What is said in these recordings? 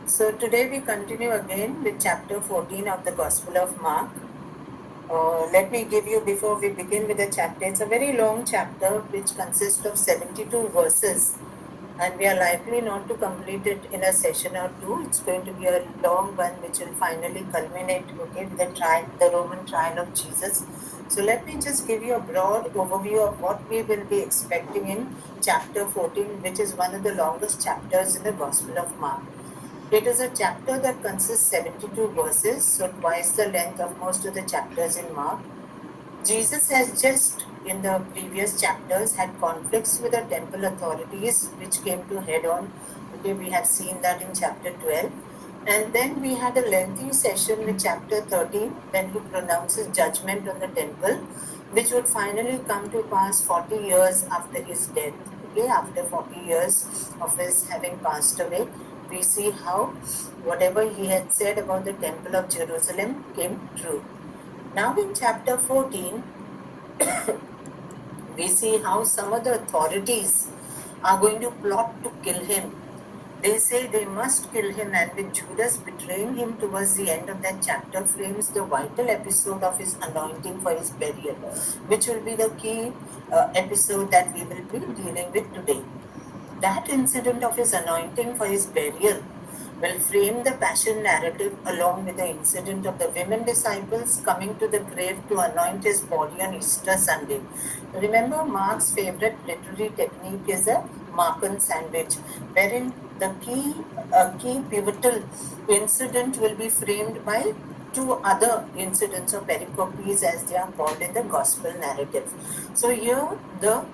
So today we continue again with chapter 14 of the Gospel of Mark. Let me give you, before we begin with the chapter, it's a very long chapter which consists of 72 verses, and we are likely not to complete it in a session or two. It's going to be a long one which will finally culminate, with the Roman trial of Jesus. So let me just give you a broad overview of what we will be expecting in chapter 14, which is one of the longest chapters in the Gospel of Mark. It is a chapter that consists 72 verses, so twice the length of most of the chapters in Mark. Jesus has just, in the previous chapters, had conflicts with the temple authorities, which came to head on. Okay, we have seen that in chapter 12. And then we had a lengthy session with chapter 13, when he pronounces judgment on the temple, which would finally come to pass 40 years after his death. Okay, after 40 years of his having passed away, we see how whatever he had said about the temple of Jerusalem came true. Now in chapter 14, we see how some of the authorities are going to plot to kill him. They say they must kill him, and with Judas betraying him towards the end of that chapter frames the vital episode of his anointing for his burial, which will be the key episode that we will be dealing with today. That incident of his anointing for his burial will frame the passion narrative along with the incident of the women disciples coming to the grave to anoint his body on Easter Sunday. Remember, Mark's favorite literary technique is a Markan sandwich, wherein the key pivotal incident will be framed by two other incidents or pericopes, as they are called in the gospel narrative. So here, the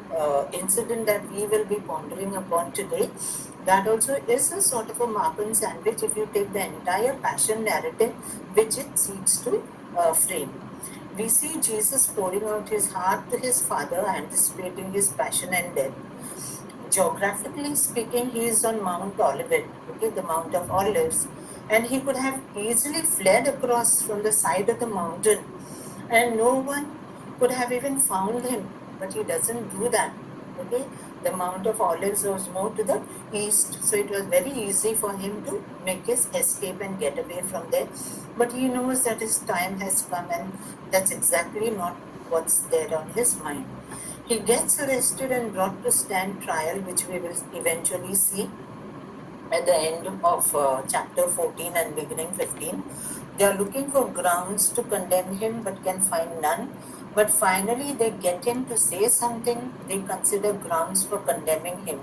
incident that we will be pondering upon today, that also is a sort of a Markan sandwich if you take the entire passion narrative which it seeks to frame. We see Jesus pouring out his heart to his Father, anticipating his passion and death. Geographically speaking, he is on Mount Olivet, the Mount of Olives, and he could have easily fled across from the side of the mountain, and no one could have even found him, but he doesn't do that. The Mount of Olives was more to the east, so it was very easy for him to make his escape and get away from there. But he knows that his time has come, and that's exactly not what's there on his mind. He gets arrested and brought to stand trial, which we will eventually see at the end of chapter 14 and beginning 15. They are looking for grounds to condemn him but can find none. But finally, they get him to say something they consider grounds for condemning him.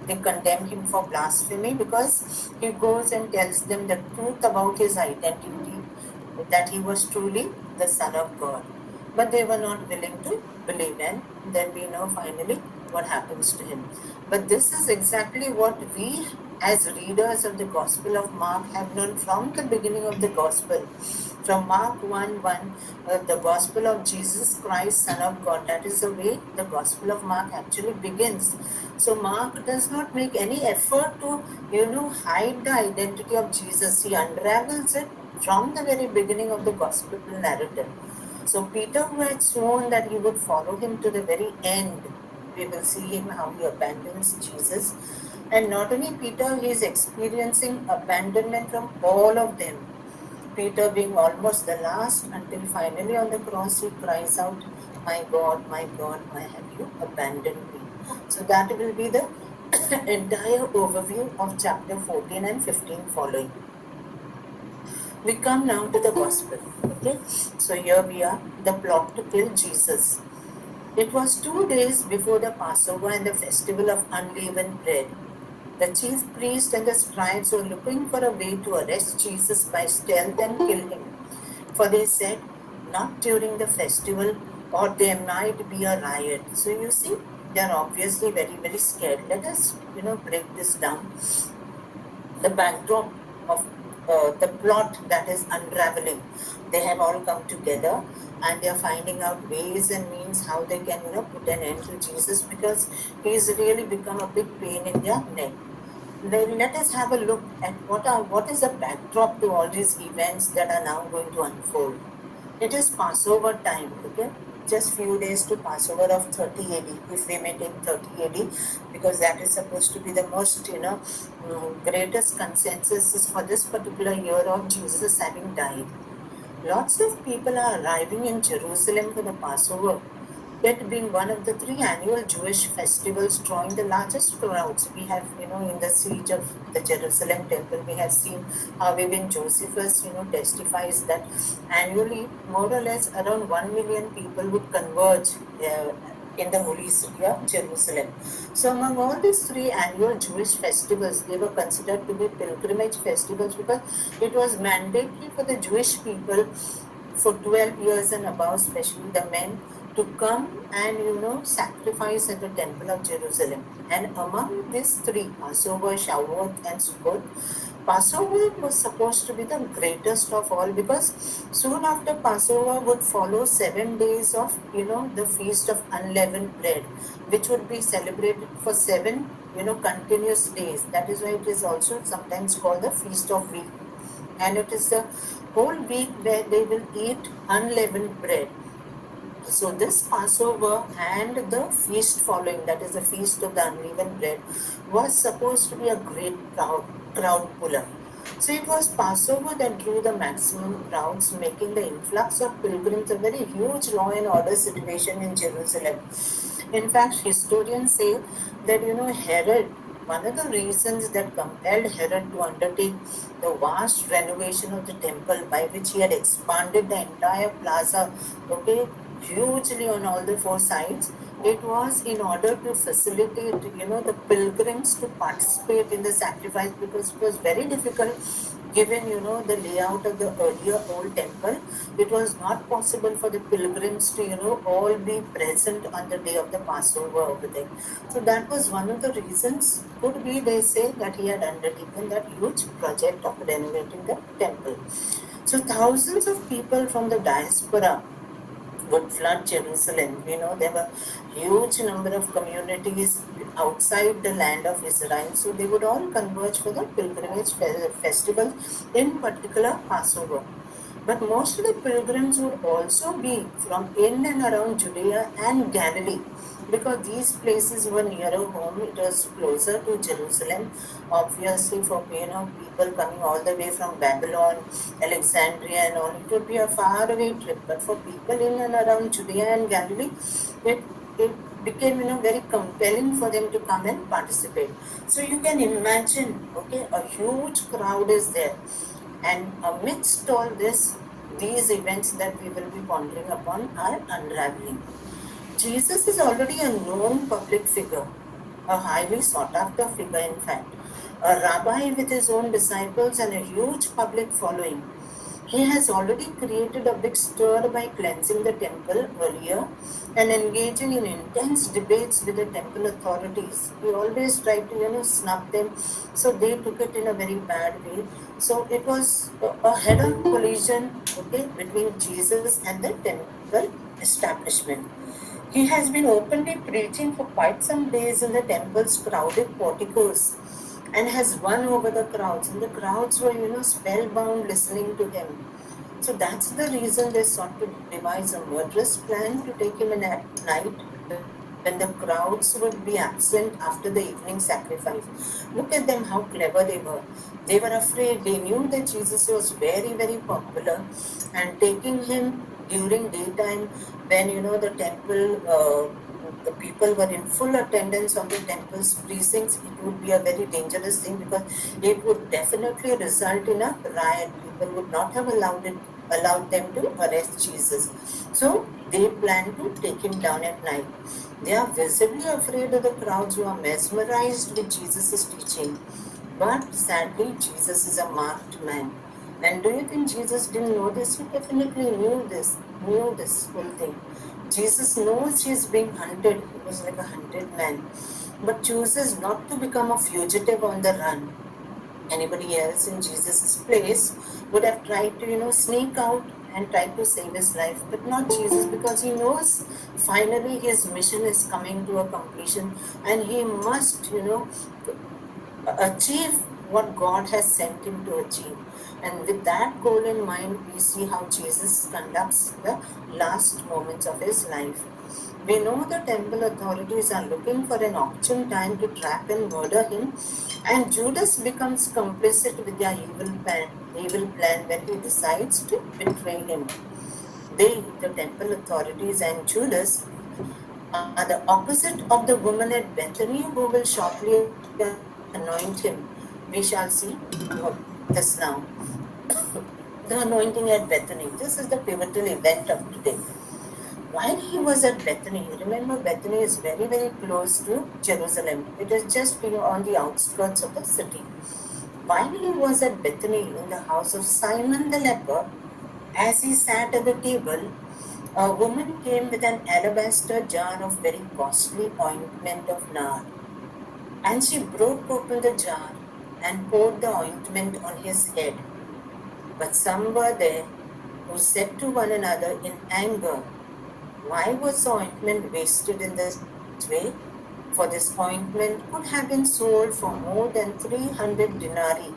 They condemn him for blasphemy because he goes and tells them the truth about his identity, that he was truly the Son of God. But they were not willing to believe, and then we know finally what happens to him. But this is exactly what we, as readers of the Gospel of Mark, have known from the beginning of the Gospel. From Mark 1:1, the Gospel of Jesus Christ, Son of God. That is the way the Gospel of Mark actually begins. So Mark does not make any effort to, hide the identity of Jesus. He unravels it from the very beginning of the Gospel narrative. So Peter, who had sworn that he would follow him to the very end, we will see him how he abandons Jesus. And not only Peter, he is experiencing abandonment from all of them. Peter being almost the last, until finally on the cross he cries out, my God, why have you abandoned me? So that will be the entire overview of chapter 14 and 15 following. We come now to the gospel. So here we are, the plot to kill Jesus. It was 2 days before the Passover and the festival of unleavened bread. The chief priest and the scribes were looking for a way to arrest Jesus by stealth and kill him. For they said, not during the festival, or there might be a riot. So you see, they are obviously very, very scared. Let us, break this down. The backdrop of the plot that is unraveling. They have all come together and they are finding out ways and means how they can, put an end to Jesus, because he's really become a big pain in their neck. Let us have a look at what is the backdrop to all these events that are now going to unfold. It is Passover time, just few days to Passover of 30 AD, if we may take 30 AD, because that is supposed to be the most, greatest consensus is for this particular year of Jesus having died. Lots of people are arriving in Jerusalem for the Passover, it being one of the three annual Jewish festivals drawing the largest crowds. We have, in the siege of the Jerusalem temple, we have seen how even Josephus, testifies that annually more or less around 1 million people would converge in the holy city of Jerusalem. So among all these three annual Jewish festivals, they were considered to be pilgrimage festivals because it was mandatory for the Jewish people for 12 years and above, especially the men, to come and sacrifice at the temple of Jerusalem. And among these three, Passover, Shavuot, and Sukkot, Passover was supposed to be the greatest of all because soon after Passover would follow 7 days of the feast of unleavened bread, which would be celebrated for 7 continuous days. That is why it is also sometimes called the Feast of Week, and it is the whole week where they will eat unleavened bread. So this Passover and the feast following, that is the feast of the unleavened bread, was supposed to be a great crowd puller. So it was Passover that drew the maximum crowds, making the influx of pilgrims a very huge law and order situation in Jerusalem. In fact, historians say that Herod, one of the reasons that compelled Herod to undertake the vast renovation of the temple, by which he had expanded the entire plaza, okay, hugely on all the four sides, it was in order to facilitate the pilgrims to participate in the sacrifice, because it was very difficult given the layout of the earlier old temple. It was not possible for the pilgrims to all be present on the day of the Passover over there. So that was one of the reasons, could be, they say, that he had undertaken that huge project of renovating the temple. So thousands of people from the diaspora would flood Jerusalem. There were huge number of communities outside the land of Israel, so they would all converge for the pilgrimage festival, in particular Passover. But most of the pilgrims would also be from in and around Judea and Galilee, because these places were nearer home. It was closer to Jerusalem. Obviously, for people coming all the way from Babylon, Alexandria, and all, it would be a faraway trip. But for people in and around Judea and Galilee, it became very compelling for them to come and participate. So you can imagine, okay, a huge crowd is there. And amidst all this, these events that we will be pondering upon are unraveling. Jesus is already a known public figure, a highly sought after figure, in fact, a rabbi with his own disciples and a huge public following. He has already created a big stir by cleansing the temple earlier and engaging in intense debates with the temple authorities. He always tried to, snub them, so they took it in a very bad way. So it was a head-on collision, okay, between Jesus and the temple establishment. He has been openly preaching for quite some days in the temple's crowded porticos and has won over the crowds. And the crowds were, spellbound listening to him. So that's the reason they sought to devise a murderous plan to take him in at night when the crowds would be absent after the evening sacrifice. Look at them, how clever they were. They were afraid. They knew that Jesus was very, very popular, and taking him during daytime when the temple the people were in full attendance on the temple's precincts, it would be a very dangerous thing, because it would definitely result in a riot. People would not have allowed them to arrest Jesus. So they planned to take him down at night. They are visibly afraid of the crowds who are mesmerized with Jesus' teaching. But sadly, Jesus is a marked man. And do you think Jesus didn't know this? He definitely knew this whole thing. Jesus knows he is being hunted. He was like a hunted man, but chooses not to become a fugitive on the run. Anybody else in Jesus' place would have tried to, sneak out and try to save his life, but not Jesus, because he knows finally his mission is coming to a completion and he must, achieve what God has sent him to achieve. And with that goal in mind, we see how Jesus conducts the last moments of his life. We know the temple authorities are looking for an opportune time to trap and murder him, and Judas becomes complicit with their evil plan when he decides to betray him. They, the temple authorities and Judas, are the opposite of the woman at Bethany who will shortly anoint him. We shall see this now. The anointing at Bethany. This is the pivotal event of today. While he was at Bethany, remember Bethany is very, very close to Jerusalem. It is just on the outskirts of the city. While he was at Bethany in the house of Simon the leper, as he sat at the table, a woman came with an alabaster jar of very costly ointment of nard, and she broke open the jar and poured the ointment on his head. But some were there who said to one another in anger, "Why was the ointment wasted in this way? For this ointment could have been sold for more than 300 denarii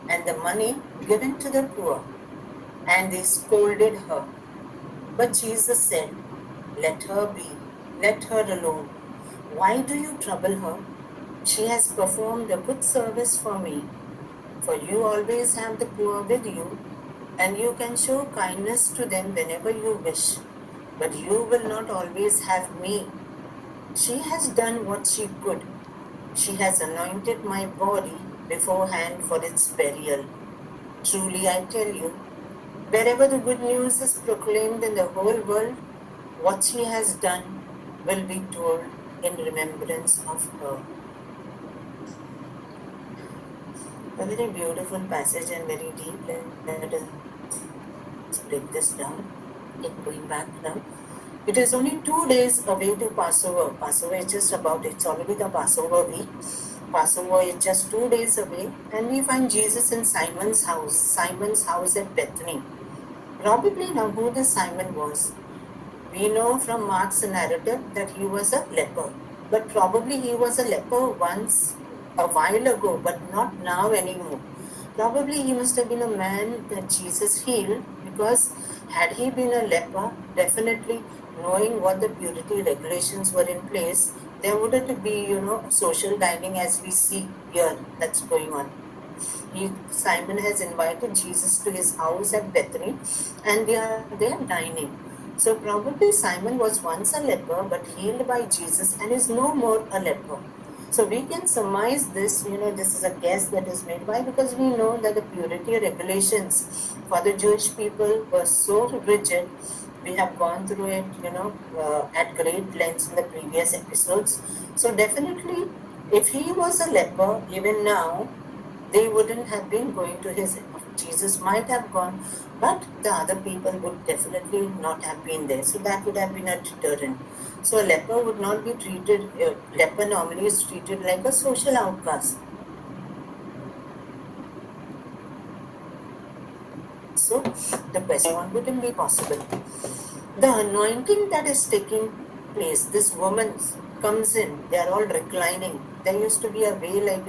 and the money given to the poor." And they scolded her. But Jesus said, "Let her be, let her alone. Why do you trouble her? She has performed a good service for me. For you always have the poor with you, and you can show kindness to them whenever you wish. But you will not always have me. She has done what she could. She has anointed my body beforehand for its burial. Truly I tell you, wherever the good news is proclaimed in the whole world, what she has done will be told in remembrance of her." A very beautiful passage and very deep. Let us break this down. Going back now. It is only 2 days away to Passover. Passover is just about, it's already the Passover week. Passover is just 2 days away, and we find Jesus in Simon's house at Bethany. Probably now who this Simon was. We know from Mark's narrative that he was a leper, but probably he was a leper once a while ago, but not now anymore. Probably he must have been a man that Jesus healed, because had he been a leper, definitely knowing what the purity regulations were in place, there wouldn't be, social dining as we see here that's going on. Simon has invited Jesus to his house at Bethany, and they are there dining. So probably Simon was once a leper but healed by Jesus and is no more a leper. So we can surmise this, this is a guess that is made. Why? Because we know that the purity regulations for the Jewish people were so rigid. We have gone through it, at great lengths in the previous episodes. So definitely, if he was a leper, even now, they wouldn't have been going to his. Jesus might have gone, but the other people would definitely not have been there. So that would have been a deterrent. So a leper would not be treated, leper normally is treated like a social outcast. So the question, what wouldn't be possible? The anointing that is taking place, this woman comes in, they are all reclining. There used to be a way, like,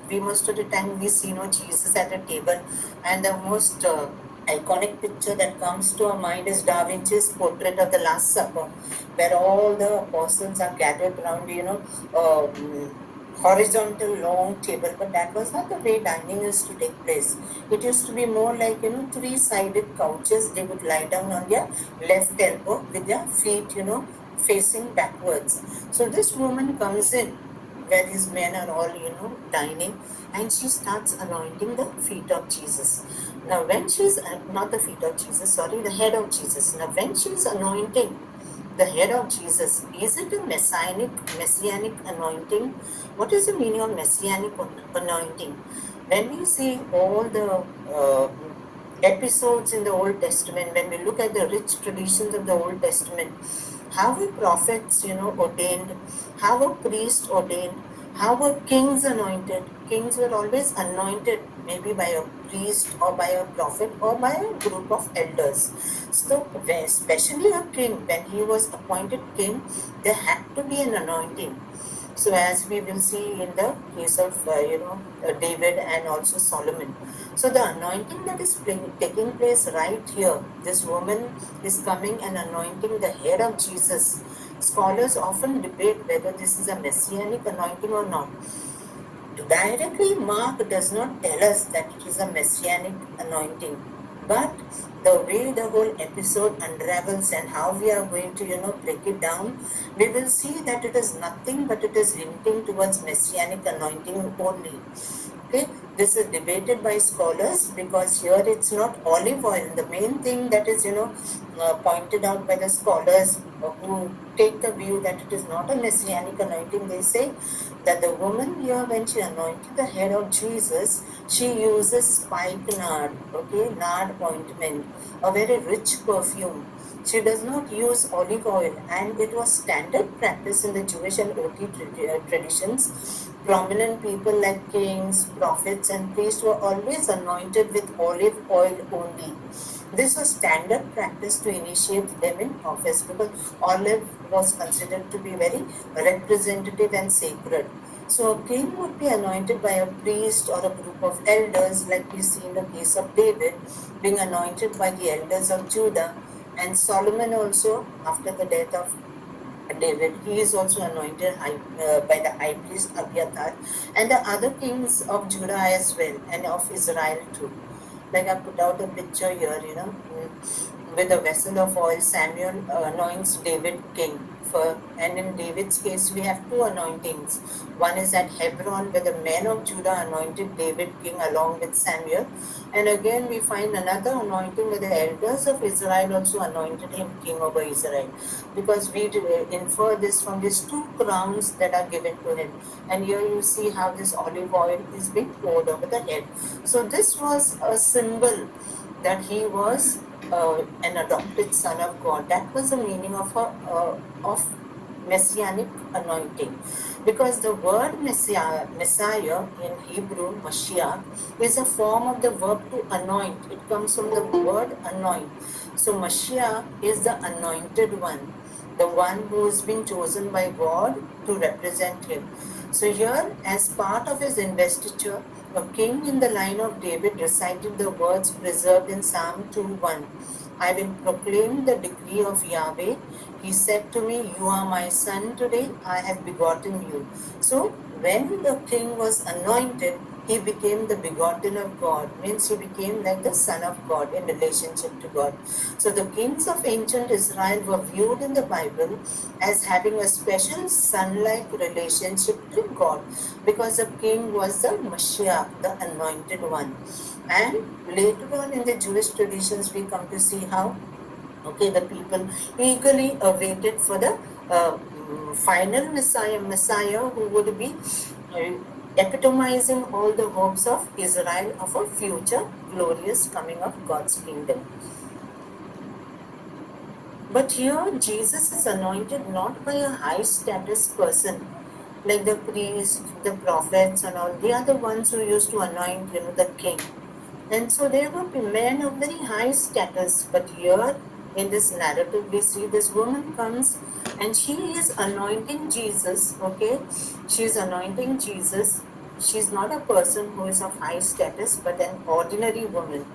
we most of the time we see, Jesus at a table, and the most iconic picture that comes to our mind is Da Vinci's portrait of the Last Supper, where all the apostles are gathered around, horizontal long table. But that was not the way dining used to take place. It used to be more like, three-sided couches. They would lie down on their left elbow with their feet, facing backwards. So this woman comes in where these men are all, dining, and she starts anointing the feet of Jesus. Now when she's, not the feet of Jesus, sorry, the head of Jesus. Now when she's anointing the head of Jesus, is it a messianic anointing? What is the meaning of messianic anointing? When we see all the episodes in the Old Testament, when we look at the rich traditions of the Old Testament, how were prophets, ordained? How were priests ordained? How were kings anointed? Kings were always anointed, maybe by a priest or by a prophet or by a group of elders. So, especially a king, when he was appointed king, there had to be an anointing. So as we will see in the case of David and also Solomon. So the anointing that is taking place right here, this woman is coming and anointing the head of Jesus. Scholars often debate whether this is a messianic anointing or not. Directly, Mark does not tell us that it is a messianic anointing, but the way the whole episode unravels and how we are going to, break it down, we will see that it is nothing but it is hinting towards messianic anointing only. Okay, this is debated by scholars because here it's not olive oil. The main thing that is, pointed out by the scholars who take the view that it is not a messianic anointing, they say that the woman here, when she anointed the head of Jesus, she uses spikenard, okay, nard ointment, a very rich perfume. She does not use olive oil, and it was standard practice in the Jewish and OT traditions. Prominent people like kings, prophets, and priests were always anointed with olive oil only. This was standard practice to initiate them in office because olive was considered to be very representative and sacred. So a king would be anointed by a priest or a group of elders, like we see in the case of David, being anointed by the elders of Judah, and Solomon also, after the death of David, he is also anointed by the high priest Abiathar, and the other kings of Judah as well, and of Israel too. Like I put out a picture here, with a vessel of oil, Samuel anoints David king. And in David's case, we have two anointings. One is at Hebron, where the men of Judah anointed David king along with Samuel. And again, we find another anointing where the elders of Israel also anointed him king over Israel. Because we infer this from these two crowns that are given to him. And here you see how this olive oil is being poured over the head. So this was a symbol that he was an adopted son of God. That was the meaning of messianic anointing, because the word Messiah in Hebrew, Mashiach, is a form of the verb to anoint. It comes from the word anoint. So Mashiach is the anointed one, the one who has been chosen by God to represent him. So here, as part of his investiture, a king in the line of David recited the words preserved in Psalm 2:1. I will proclaim the decree of Yahweh. He said to me, you are my son, today I have begotten you. So when the king was anointed, he became the begotten of God, means he became like the son of God in relationship to God. So the kings of ancient Israel were viewed in the Bible as having a special son-like relationship to God, because the king was the Mashiach, the anointed one. And later on in the Jewish traditions, we come to see how, okay, the people eagerly awaited for the final Messiah who would be uh, epitomizing all the hopes of Israel of a future glorious coming of God's kingdom. But here Jesus is anointed not by a high status person like the priests, the prophets, and all. They are the ones who used to anoint, the king. And so there were men of very high status. But here in this narrative, we see this woman comes and she is anointing Jesus. Okay, she is anointing Jesus. She's not a person who is of high status, but an ordinary woman.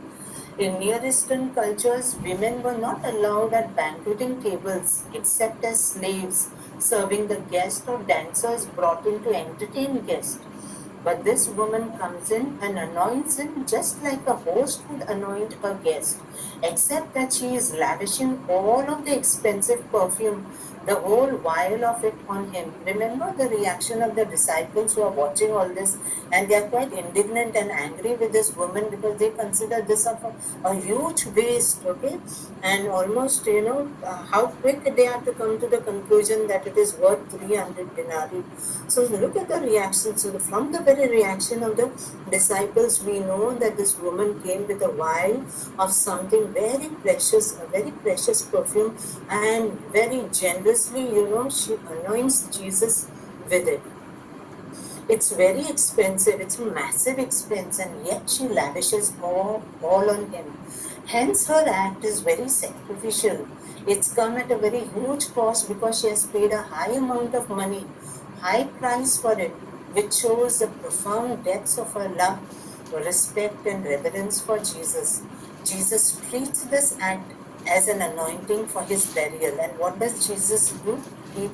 In Near Eastern cultures, women were not allowed at banqueting tables except as slaves, serving the guests or dancers brought in to entertain guests. But this woman comes in and anoints him just like a host would anoint a guest, except that she is lavishing all of the expensive perfume, the whole vial of it on him. Remember the reaction of the disciples who are watching all this, and they are quite indignant and angry with this woman because they consider this of a huge waste, okay? And almost, how quick they are to come to the conclusion that it is worth 300 denarii. So look at the reaction. So from the very reaction of the disciples, we know that this woman came with a vial of something very precious, a very precious perfume, and very generously, she anoints Jesus with it. It's very expensive, it's a massive expense, and yet she lavishes all on him. Hence, her act is very sacrificial. It's come at a very huge cost because she has paid a high amount of money, high price for it, which shows the profound depths of her love, respect, and reverence for Jesus. Jesus treats this act as an anointing for his burial. And what does Jesus do? He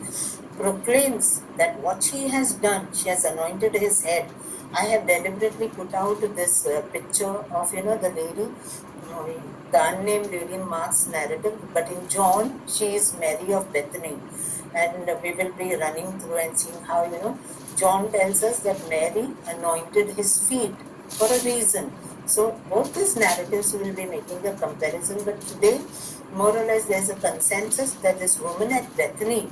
proclaims that what she has done, she has anointed his head. I have deliberately put out this picture of, the lady, the unnamed lady in Mark's narrative, but in John, she is Mary of Bethany. And we will be running through and seeing how, John tells us that Mary anointed his feet for a reason. So both these narratives we will be making the comparison, but today, more or less, there's a consensus that this woman at Bethany,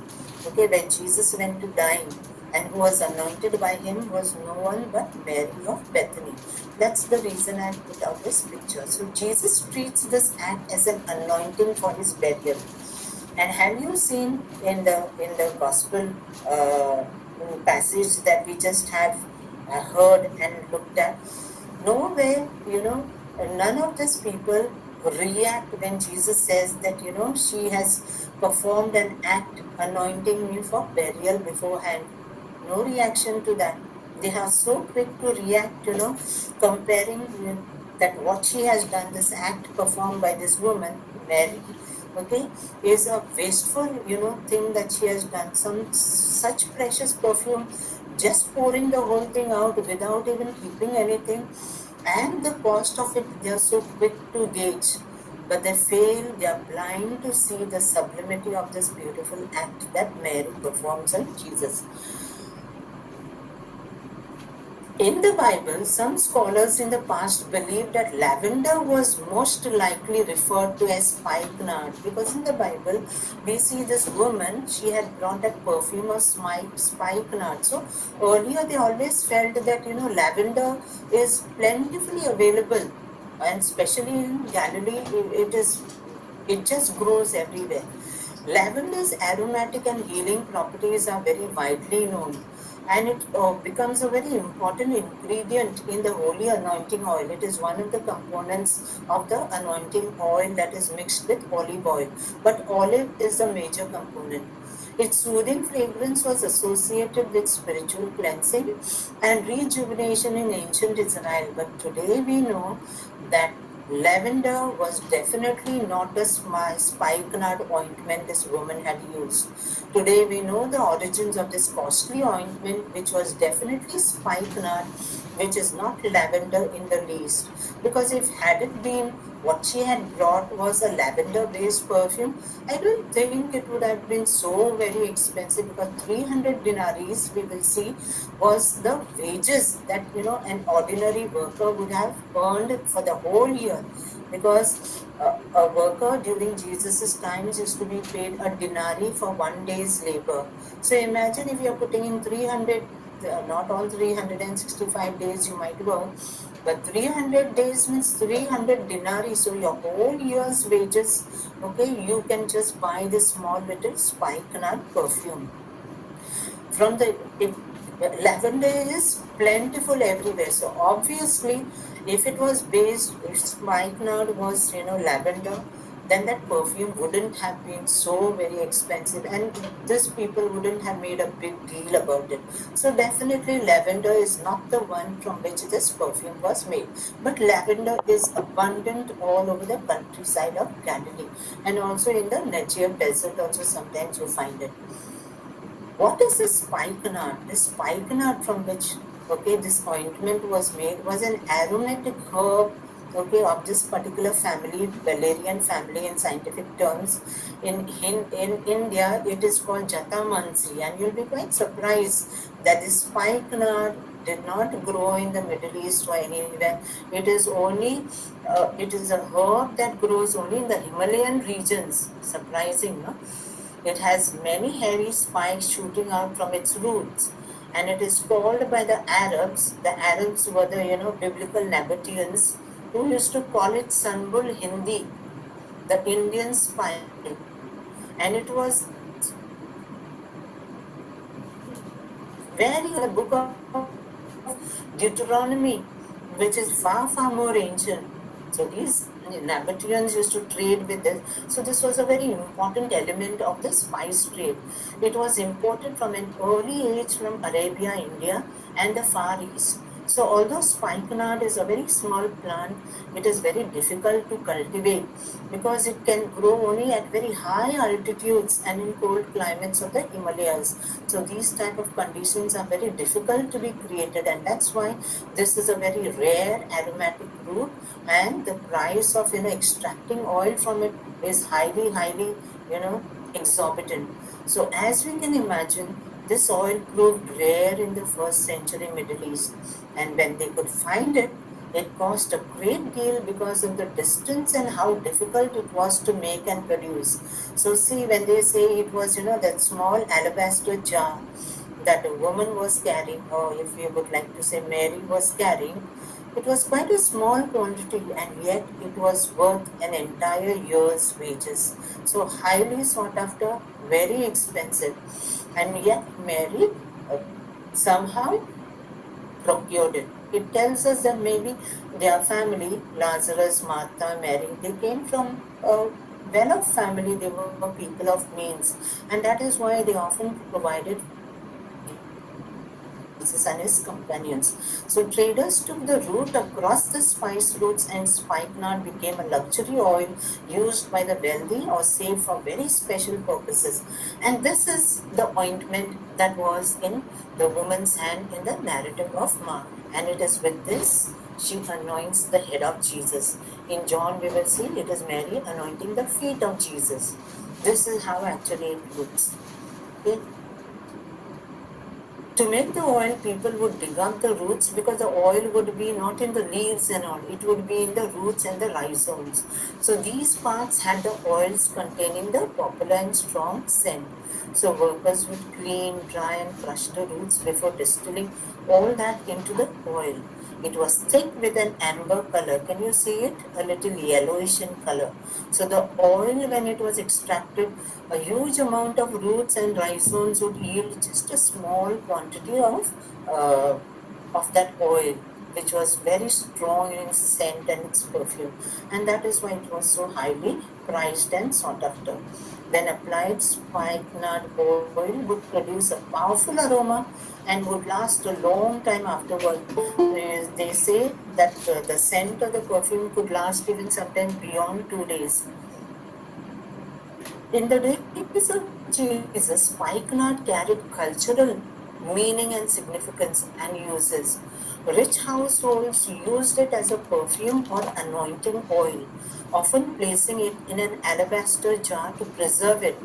okay, when Jesus went to dine, and who was anointed by him was no one but Mary of Bethany. That's the reason I put out this picture. So Jesus treats this act as an anointing for his burial. And have you seen in the gospel passage that we just have heard and looked at? Nowhere, none of these people react when Jesus says that, she has performed an act anointing me for burial beforehand. No reaction to that. They are so quick to react, comparing that what she has done, this act performed by this woman, Mary, okay, is a wasteful, thing that she has done. Some such precious perfume, just pouring the whole thing out without even keeping anything, and the cost of it, they are so quick to gauge. But they are blind to see the sublimity of this beautiful act that Mary performs on Jesus. In the Bible, some scholars in the past believed that lavender was most likely referred to as spikenard, because in the Bible we see this woman, she had brought that perfume of spikenard. So earlier they always felt that lavender is plentifully available, and especially in Galilee it just grows everywhere. Lavender's aromatic and healing properties are very widely known, and it becomes a very important ingredient in the holy anointing oil. It is one of the components of the anointing oil that is mixed with olive oil, but olive is the major component. Its soothing fragrance was associated with spiritual cleansing and rejuvenation in ancient Israel, but today we know that lavender was definitely not a spikenard ointment this woman had used. Today we know the origins of this costly ointment, which was definitely spikenard, which is not lavender in the least. Because if had it been what she had brought was a lavender-based perfume, I don't think it would have been so very expensive, because 300 denaries, we will see, was the wages that an ordinary worker would have earned for the whole year. Because a worker during Jesus's times used to be paid a denari for 1 day's labor. So imagine if you're putting in 300, not all 365 days you might work, but 300 days means 300 denarii. So your whole year's wages, okay, you can just buy this small little spikenard perfume. From the lavender is plentiful everywhere. So obviously, if it was based, if spikenard was lavender, then that perfume wouldn't have been so very expensive, and these people wouldn't have made a big deal about it. So definitely lavender is not the one from which this perfume was made, but lavender is abundant all over the countryside of Galilee, and also in the Negev desert also sometimes you find it. What is this spikenard? This spikenard from which this ointment was made was an aromatic herb, of this particular family, valerian family in scientific terms. In India, it is called Jatamansi, and you'll be quite surprised that this spikenard did not grow in the Middle East or anywhere. It is only, it is a herb that grows only in the Himalayan regions. Surprising, no? It has many hairy spikes shooting out from its roots, and it is called by the Arabs. The Arabs were the biblical Nabateans, who used to call it Sanbul Hindi, the Indian spike, and it was very the book of Deuteronomy, which is far more ancient. So these Nabateans used to trade with this. So this was a very important element of the spice trade. It was imported from an early age from Arabia, India, and the Far East. So although spikenard is a very small plant, it is very difficult to cultivate because it can grow only at very high altitudes and in cold climates of the Himalayas. So these type of conditions are very difficult to be created, and that's why this is a very rare aromatic root, and the price of extracting oil from it is highly exorbitant. So as we can imagine, this oil proved rare in the first century Middle East, and when they could find it, it cost a great deal because of the distance and how difficult it was to make and produce. So see, when they say it was, that small alabaster jar that a woman was carrying, or if you would like to say Mary was carrying, it was quite a small quantity, and yet it was worth an entire year's wages. So highly sought after, very expensive, and yet Mary uh, somehow procured it. It tells us that maybe their family, Lazarus, Martha, Mary, they came from a well-off family. They were people of means, and that is why they often provided Jesus and his companions. So traders took the route across the spice routes, and spikenard became a luxury oil used by the wealthy or saved for very special purposes. And this is the ointment that was in the woman's hand in the narrative of Mark. And it is with this she anoints the head of Jesus. In John, we will see it is Mary anointing the feet of Jesus. This is how actually it looks. Okay. To make the oil, people would dig up the roots because the oil would be not in the leaves and all, it would be in the roots and the rhizomes. So these parts had the oils containing the popular and strong scent. So workers would clean, dry, and crush the roots before distilling all that into the oil. It was thick with an amber color. Can you see it? A little yellowish in color. So the oil, when it was extracted, a huge amount of roots and rhizomes would yield just a small quantity of that oil, which was very strong in its scent and its perfume, and that is why it was so highly prized and sought after. When applied, spikenard oil would produce a powerful aroma and would last a long time afterward. They say that the scent of the perfume could last even sometimes beyond 2 days. In the days of Jesus, spikenard carried cultural meaning and significance and uses. Rich households used it as a perfume or anointing oil, often placing it in an alabaster jar to preserve it.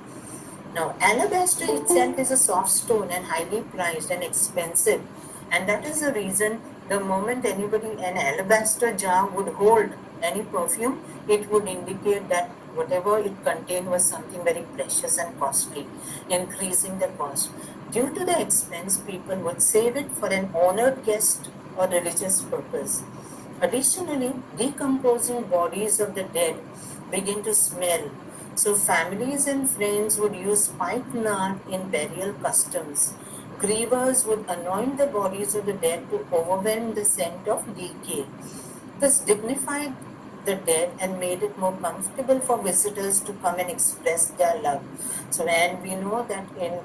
Now, alabaster itself is a soft stone and highly prized and expensive, and that is the reason the moment an alabaster jar would hold any perfume, it would indicate that whatever it contained was something very precious and costly, increasing the cost. Due to the expense, people would save it for an honored guest or religious purpose. Additionally, decomposing bodies of the dead begin to smell. So families and friends would use spikenard in burial customs. Grievers would anoint the bodies of the dead to overwhelm the scent of decay. This dignified the dead and made it more comfortable for visitors to come and express their love. So, and we know that in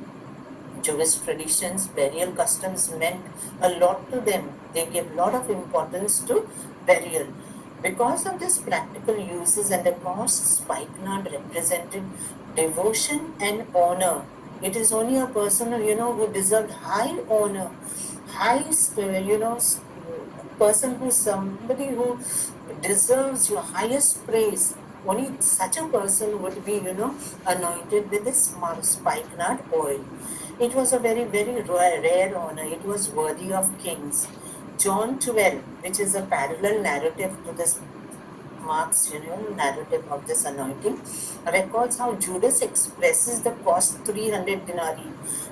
Jewish traditions, burial customs meant a lot to them. They gave a lot of importance to burial. Because of this practical uses and the cost, spikenard represented devotion and honor. It is only a person, who deserved high honor, high, person who somebody who deserves your highest praise. Only such a person would be, anointed with this spikenard oil. It was a very rare honor. It was worthy of kings. John 12, which is a parallel narrative to this Mark's narrative of this anointing, records how Judas expresses the cost 300 denarii.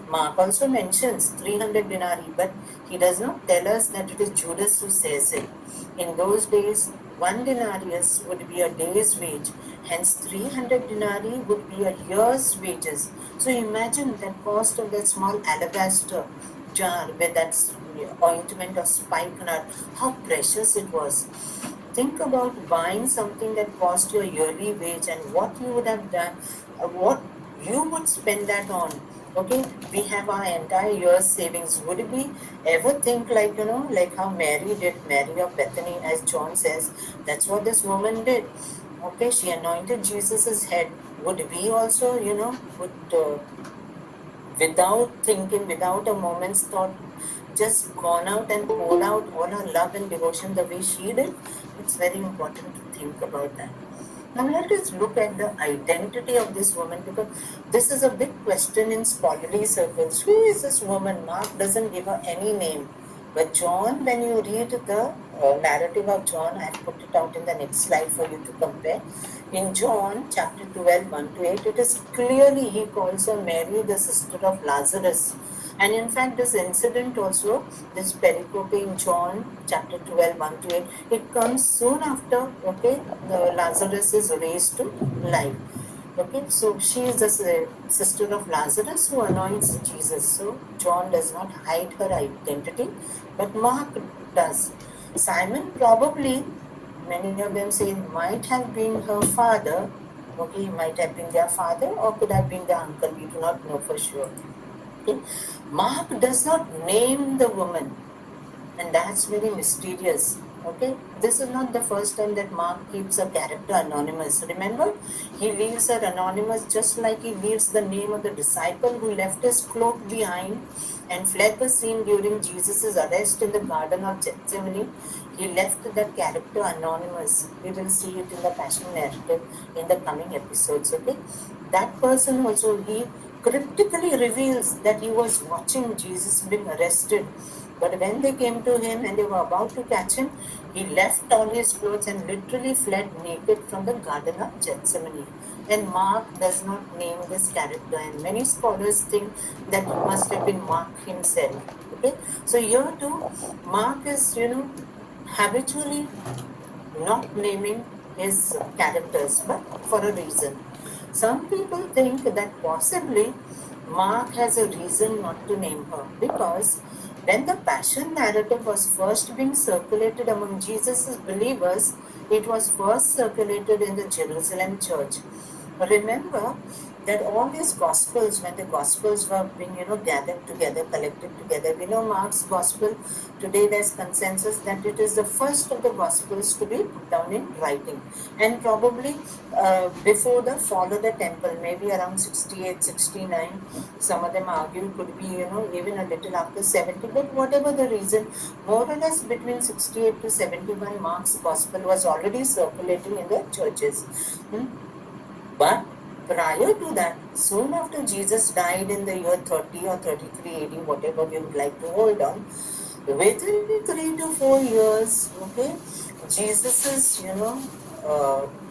Mark also mentions 300 denarii, but he does not tell us that it is Judas who says it. In those days, one denarius would be a day's wage, hence 300 denarii would be a year's wages. So imagine that cost of that small alabaster jar with that ointment of spikenard, how precious it was. think about buying something that cost your yearly wage and what you would have done, what you would spend that on. Okay, we have our entire year's savings. Would we ever think like, like how Mary did, Mary of Bethany, as John says, that's what this woman did. Okay, she anointed Jesus's head. Would we also, without thinking, without a moment's thought, just gone out and poured out all her love and devotion the way she did? It's very important to think about that. Now let us look at the identity of this woman, because this is a big question in scholarly circles. Who is this woman? Mark doesn't give her any name. But John, when you read the narrative of John, I've put it out in the next slide for you to compare. In John chapter 12, 1 to 8, it is clearly he calls her Mary, the sister of Lazarus. And in fact, this incident also, this pericope in John chapter 12, 1 to 8, it comes soon after, okay, the Lazarus is raised to life. Okay, so she is the sister of Lazarus who anoints Jesus. So John does not hide her identity, but Mark does. Simon probably, many of them say, might have been her father. Okay, he might have been their father or could have been their uncle. We do not know for sure. Okay. Mark does not name the woman, and that's very mysterious. Okay, this is not the first time that Mark keeps a character anonymous. Remember, he leaves her anonymous just like he leaves the name of the disciple who left his cloak behind and fled the scene during Jesus' arrest in the Garden of Gethsemane. He left that character anonymous. We will see it in the Passion narrative in the coming episodes. Okay, that person also, he cryptically reveals that he was watching Jesus being arrested. But when they came to him and they were about to catch him, he left all his clothes and literally fled naked from the Garden of Gethsemane. And Mark does not name this character, and many scholars think that it must have been Mark himself. Okay, so here too, Mark is, habitually not naming his characters, but for a reason. Some people think that possibly Mark has a reason not to name her, because when the Passion narrative was first being circulated among Jesus' believers, it was first circulated in the Jerusalem church. Remember that all these gospels, when the gospels were being, gathered together, collected together, we know Mark's gospel, today there's consensus that it is the first of the gospels to be put down in writing. And probably before the fall of the temple, maybe around 68, 69, some of them argue could be, even a little after 70, but whatever the reason, more or less between 68 to 71, Mark's gospel was already circulating in the churches. But prior to that, soon after Jesus died in the year 30 or 33 AD, whatever we would like to hold on, within 3 to 4 years, okay, Jesus's,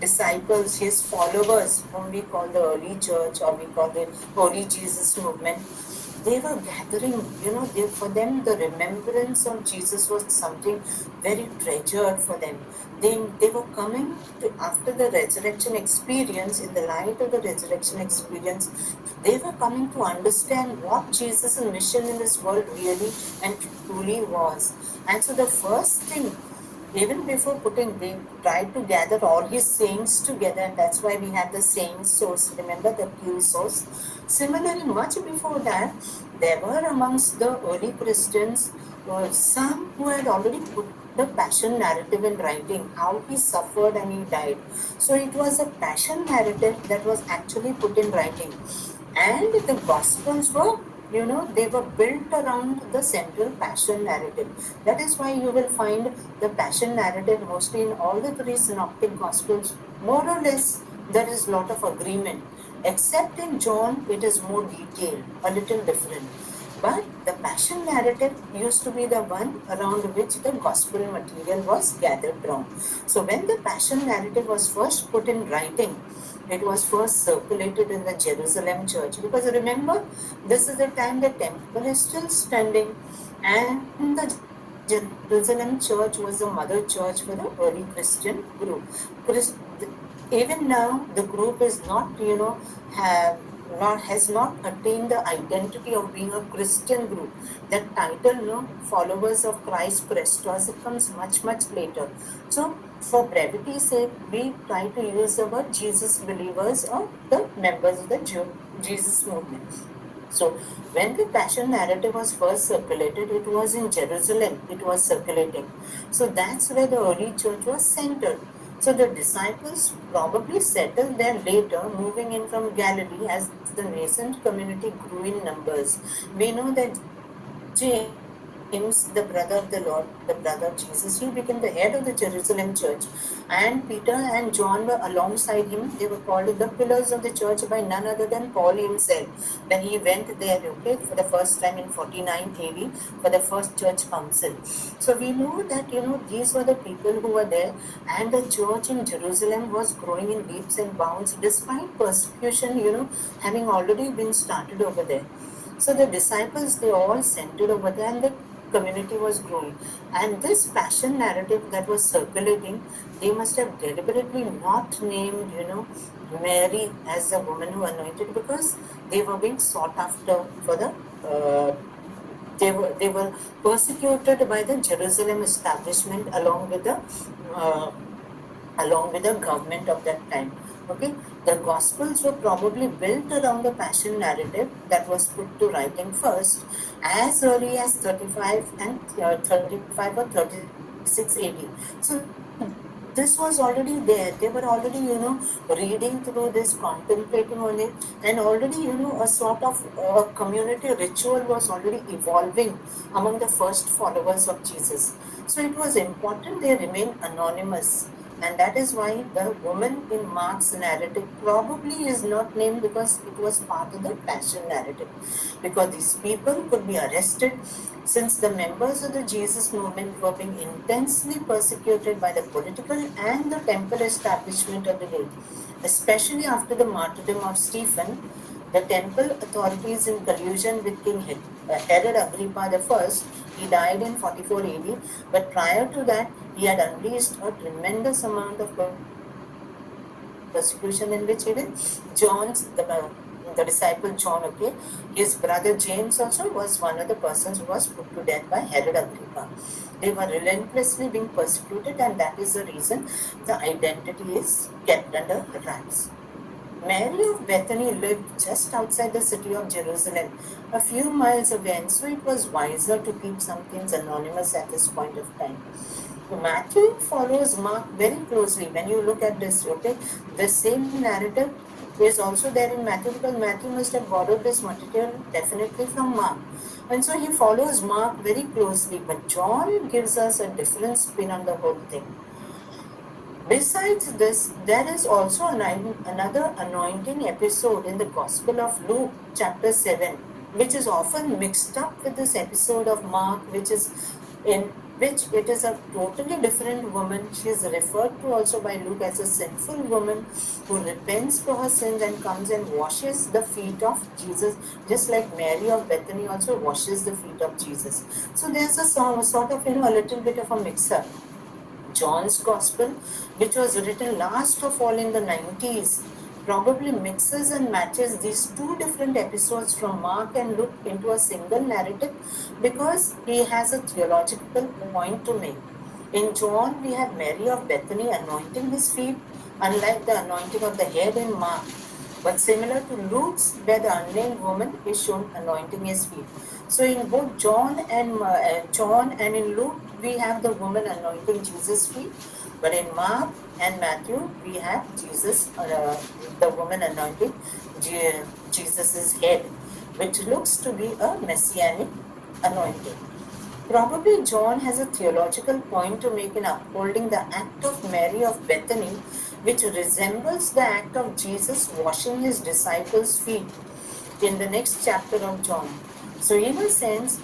disciples, his followers, whom we call the early church or we call the Holy Jesus movement, they were gathering, for them, the remembrance of Jesus was something very treasured for them. They were coming to, after the resurrection experience, in the light of the resurrection experience, they were coming to understand what Jesus' mission in this world really and truly was. And so the first thing, even before they tried to gather all his sayings together, and that's why we have the saying source, remember the Q source. Similarly, much before that, there were amongst the early Christians some who had already put the Passion narrative in writing, how he suffered and he died. So it was a Passion narrative that was actually put in writing. And the Gospels were, they were built around the central Passion narrative. That is why you will find the Passion narrative mostly in all the three synoptic Gospels, more or less there is a lot of agreement. Except in John, it is more detailed, a little different. But the Passion narrative used to be the one around which the Gospel material was gathered from. So when the Passion narrative was first put in writing, it was first circulated in the Jerusalem church, because remember, this is the time the temple is still standing, and the Jerusalem church was the mother church for the early Christian group. Even now, the group is not, has not attained the identity of being a Christian group. That title, followers of Christ Christos, it comes much, much later. So, for brevity's sake, we try to use the word Jesus believers or the members of the Jesus movement. So, when the passion narrative was first circulated, it was in Jerusalem, it was circulating. So, that's where the early church was centered. So, the disciples probably settled there later, moving in from Galilee as the nascent community grew in numbers. We know that James, the brother of the Lord, the brother of Jesus, he became the head of the Jerusalem church. And Peter and John were alongside him. They were called the pillars of the church by none other than Paul himself. When he went there, okay, for the first time in 49 AD, for the first church council. So we know that, these were the people who were there, and the church in Jerusalem was growing in leaps and bounds despite persecution, having already been started over there. So the disciples, they all centered over there, and the community was growing. And this passion narrative that was circulating, they must have deliberately not named, Mary as the woman who anointed, because they were being sought after for the they were persecuted by the Jerusalem establishment uh, along with the government of that time. Okay, the Gospels were probably built around the passion narrative that was put to writing first, as early as 35 and 35 or 36 AD. So this was already there. They were already, reading through this, contemplating on it, and already, a sort of community ritual was already evolving among the first followers of Jesus. So it was important they remain anonymous, and that is why the woman in Mark's narrative probably is not named, because it was part of the passion narrative. Because these people could be arrested, since the members of the Jesus movement were being intensely persecuted by the political and the temple establishment of the day. Especially after the martyrdom of Stephen, the temple authorities, in collusion with King Herod Agrippa I, he died in 44 AD, but prior to that, he had unleashed a tremendous amount of persecution, in which even the disciple John, his brother James also was one of the persons who was put to death by Herod Agrippa. They were relentlessly being persecuted, and that is the reason the identity is kept under wraps. Mary of Bethany lived just outside the city of Jerusalem, a few miles away, and so it was wiser to keep some things anonymous at this point of time. Matthew follows Mark very closely. When you look at this, okay, the same narrative is also there in Matthew, because Matthew must have borrowed this material definitely from Mark. And so he follows Mark very closely, but John gives us a different spin on the whole thing. Besides this, there is also another anointing episode in the Gospel of Luke, chapter 7, which is often mixed up with this episode of Mark, in which it is a totally different woman. She is referred to also by Luke as a sinful woman who repents for her sins and comes and washes the feet of Jesus, just like Mary of Bethany also washes the feet of Jesus. So there's a sort of, a little bit of a mix-up. John's Gospel, which was written last of all in the 90s, probably mixes and matches these two different episodes from Mark and Luke into a single narrative, because he has a theological point to make. In John, we have Mary of Bethany anointing his feet, unlike the anointing of the head in Mark, but similar to Luke's, where the unnamed woman is shown anointing his feet. So in both John and in Luke, we have the woman anointing Jesus' feet, but in Mark and Matthew, we have the woman anointing Jesus' head, which looks to be a messianic anointing. Probably John has a theological point to make in upholding the act of Mary of Bethany, which resembles the act of Jesus washing his disciples' feet in the next chapter of John. So, in a sense,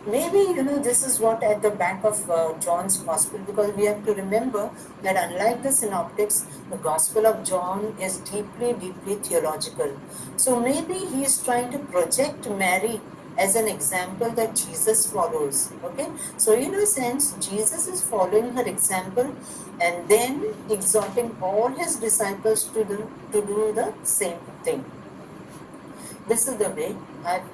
maybe, this is what at the back of John's Gospel, because we have to remember that unlike the synoptics, the Gospel of John is deeply, deeply theological. So, maybe he is trying to project Mary as an example that Jesus follows. Okay, so in a sense, Jesus is following her example and then exhorting all his disciples to do the same thing. This is the way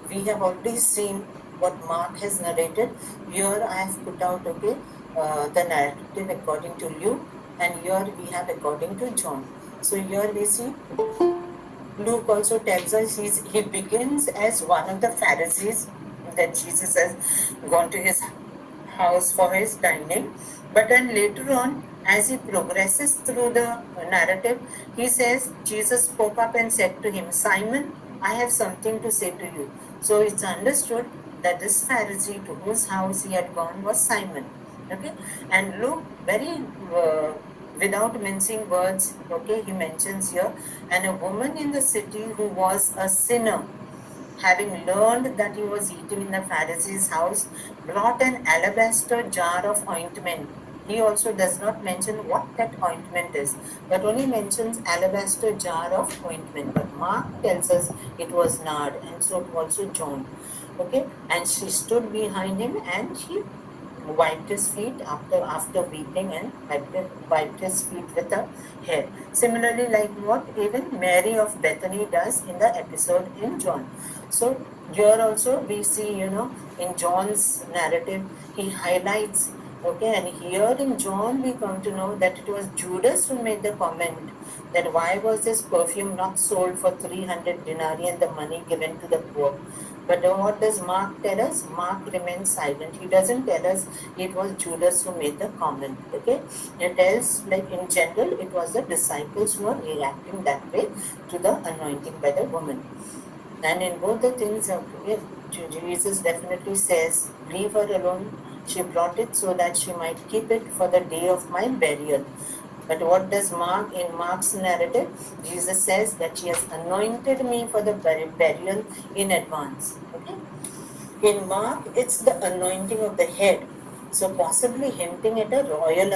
we have already seen what Mark has narrated. Here I have put out, okay, the narrative according to Luke, and here we have according to John. So here we see Luke also tells us he begins as one of the Pharisees, that Jesus has gone to his house for his dining. But then later on, as he progresses through the narrative, he says, Jesus spoke up and said to him, Simon, I have something to say to you. So it's understood that this Pharisee to whose house he had gone was Simon. Okay, and Luke very without mincing words, okay, he mentions here, and a woman in the city who was a sinner, having learned that he was eating in the Pharisee's house, brought an alabaster jar of ointment. He also does not mention what that ointment is, but only mentions alabaster jar of ointment. But Mark tells us it was nard, and so also John. Okay, and she stood behind him and she wiped his feet after weeping, and wiped his feet with her hair. Similarly, like what even Mary of Bethany does in the episode in John. So here also we see, in John's narrative, he highlights, okay, and here in John we come to know that it was Judas who made the comment that why was this perfume not sold for 300 denarii and the money given to the poor. But what does Mark tell us? Mark remains silent. He doesn't tell us it was Judas who made the comment. Okay, it tells, like in general, it was the disciples who are reacting that way to the anointing by the woman. And in both the things, okay, Jesus definitely says, "Leave her alone. She brought it so that she might keep it for the day of my burial." But what does Mark, in Mark's narrative, Jesus says that she has anointed me for the burial in advance. Okay? In Mark, it's the anointing of the head, so possibly hinting at a royal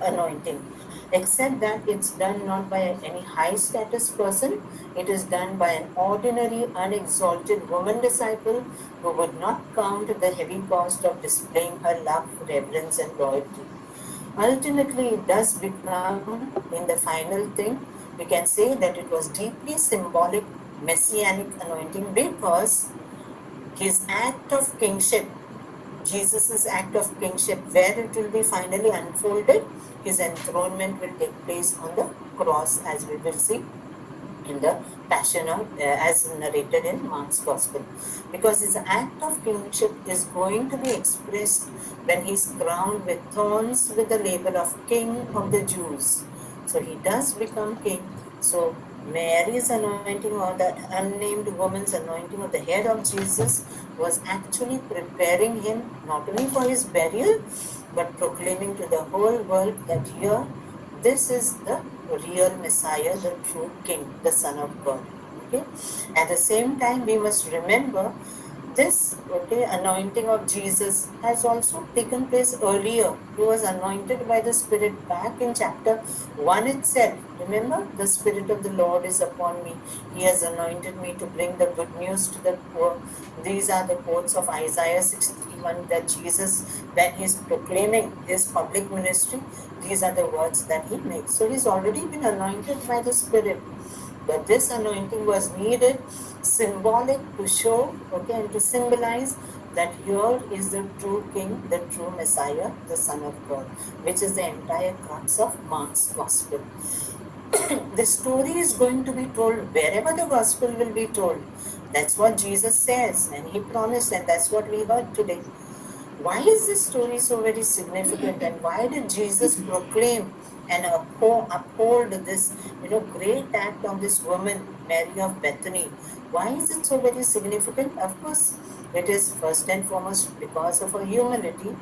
anointing. Except that it's done not by any high status person, it is done by an ordinary, unexalted woman disciple who would not count the heavy cost of displaying her love, reverence, and loyalty. Ultimately, it does become, in the final thing, we can say that it was deeply symbolic messianic anointing, because his act of kingship, Jesus' act of kingship, where it will be finally unfolded, his enthronement will take place on the cross, as we will see in the Passion of, as narrated in Mark's Gospel. Because his act of kingship is going to be expressed when he is crowned with thorns with the label of King of the Jews. So he does become king. So Mary's anointing, or that unnamed woman's anointing of the head of Jesus, was actually preparing him not only for his burial, but proclaiming to the whole world that here, this is the real Messiah, the true King, the Son of God. Okay. At the same time, we must remember this, okay, anointing of Jesus has also taken place earlier. He was anointed by the Spirit back in chapter 1 itself. Remember, the Spirit of the Lord is upon me. He has anointed me to bring the good news to the poor. These are the quotes of Isaiah 61 that Jesus, when he is proclaiming his public ministry, these are the words that he makes. So he's already been anointed by the Spirit. But this anointing was needed, symbolic, to show, okay, and to symbolize that here is the true King, the true Messiah, the Son of God, which is the entire crux of Mark's Gospel. The story is going to be told wherever the Gospel will be told. That's what Jesus says, and he promised, and that's what we heard today. Why is this story so very significant, and why did Jesus proclaim and uphold this, great act of this woman, Mary of Bethany? Why is it so very significant? Of course, it is first and foremost because of her humility.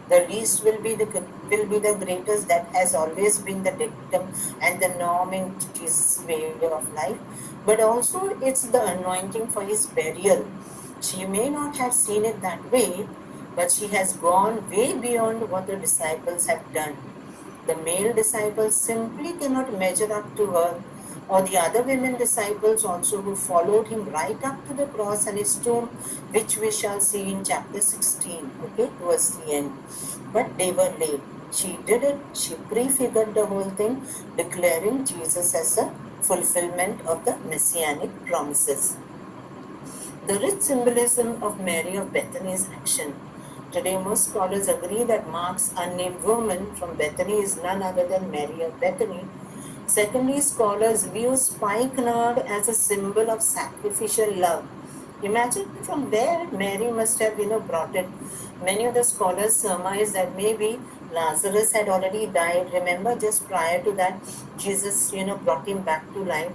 The least will be the greatest. That has always been the dictum and the norm in Jesus' way of life. But also, it's the anointing for his burial. She may not have seen it that way, but she has gone way beyond what the disciples have done. The male disciples simply cannot measure up to her, or the other women disciples also, who followed him right up to the cross and his tomb, which we shall see in chapter 16, okay, towards the end. But they were late. She did it. She prefigured the whole thing, declaring Jesus as a fulfillment of the messianic promises. The rich symbolism of Mary of Bethany's action. Today, most scholars agree that Mark's unnamed woman from Bethany is none other than Mary of Bethany. Secondly, scholars view spikenard as a symbol of sacrificial love. Imagine from where Mary must have, brought it. Many of the scholars surmise that maybe Lazarus had already died. Remember, just prior to that, Jesus, brought him back to life.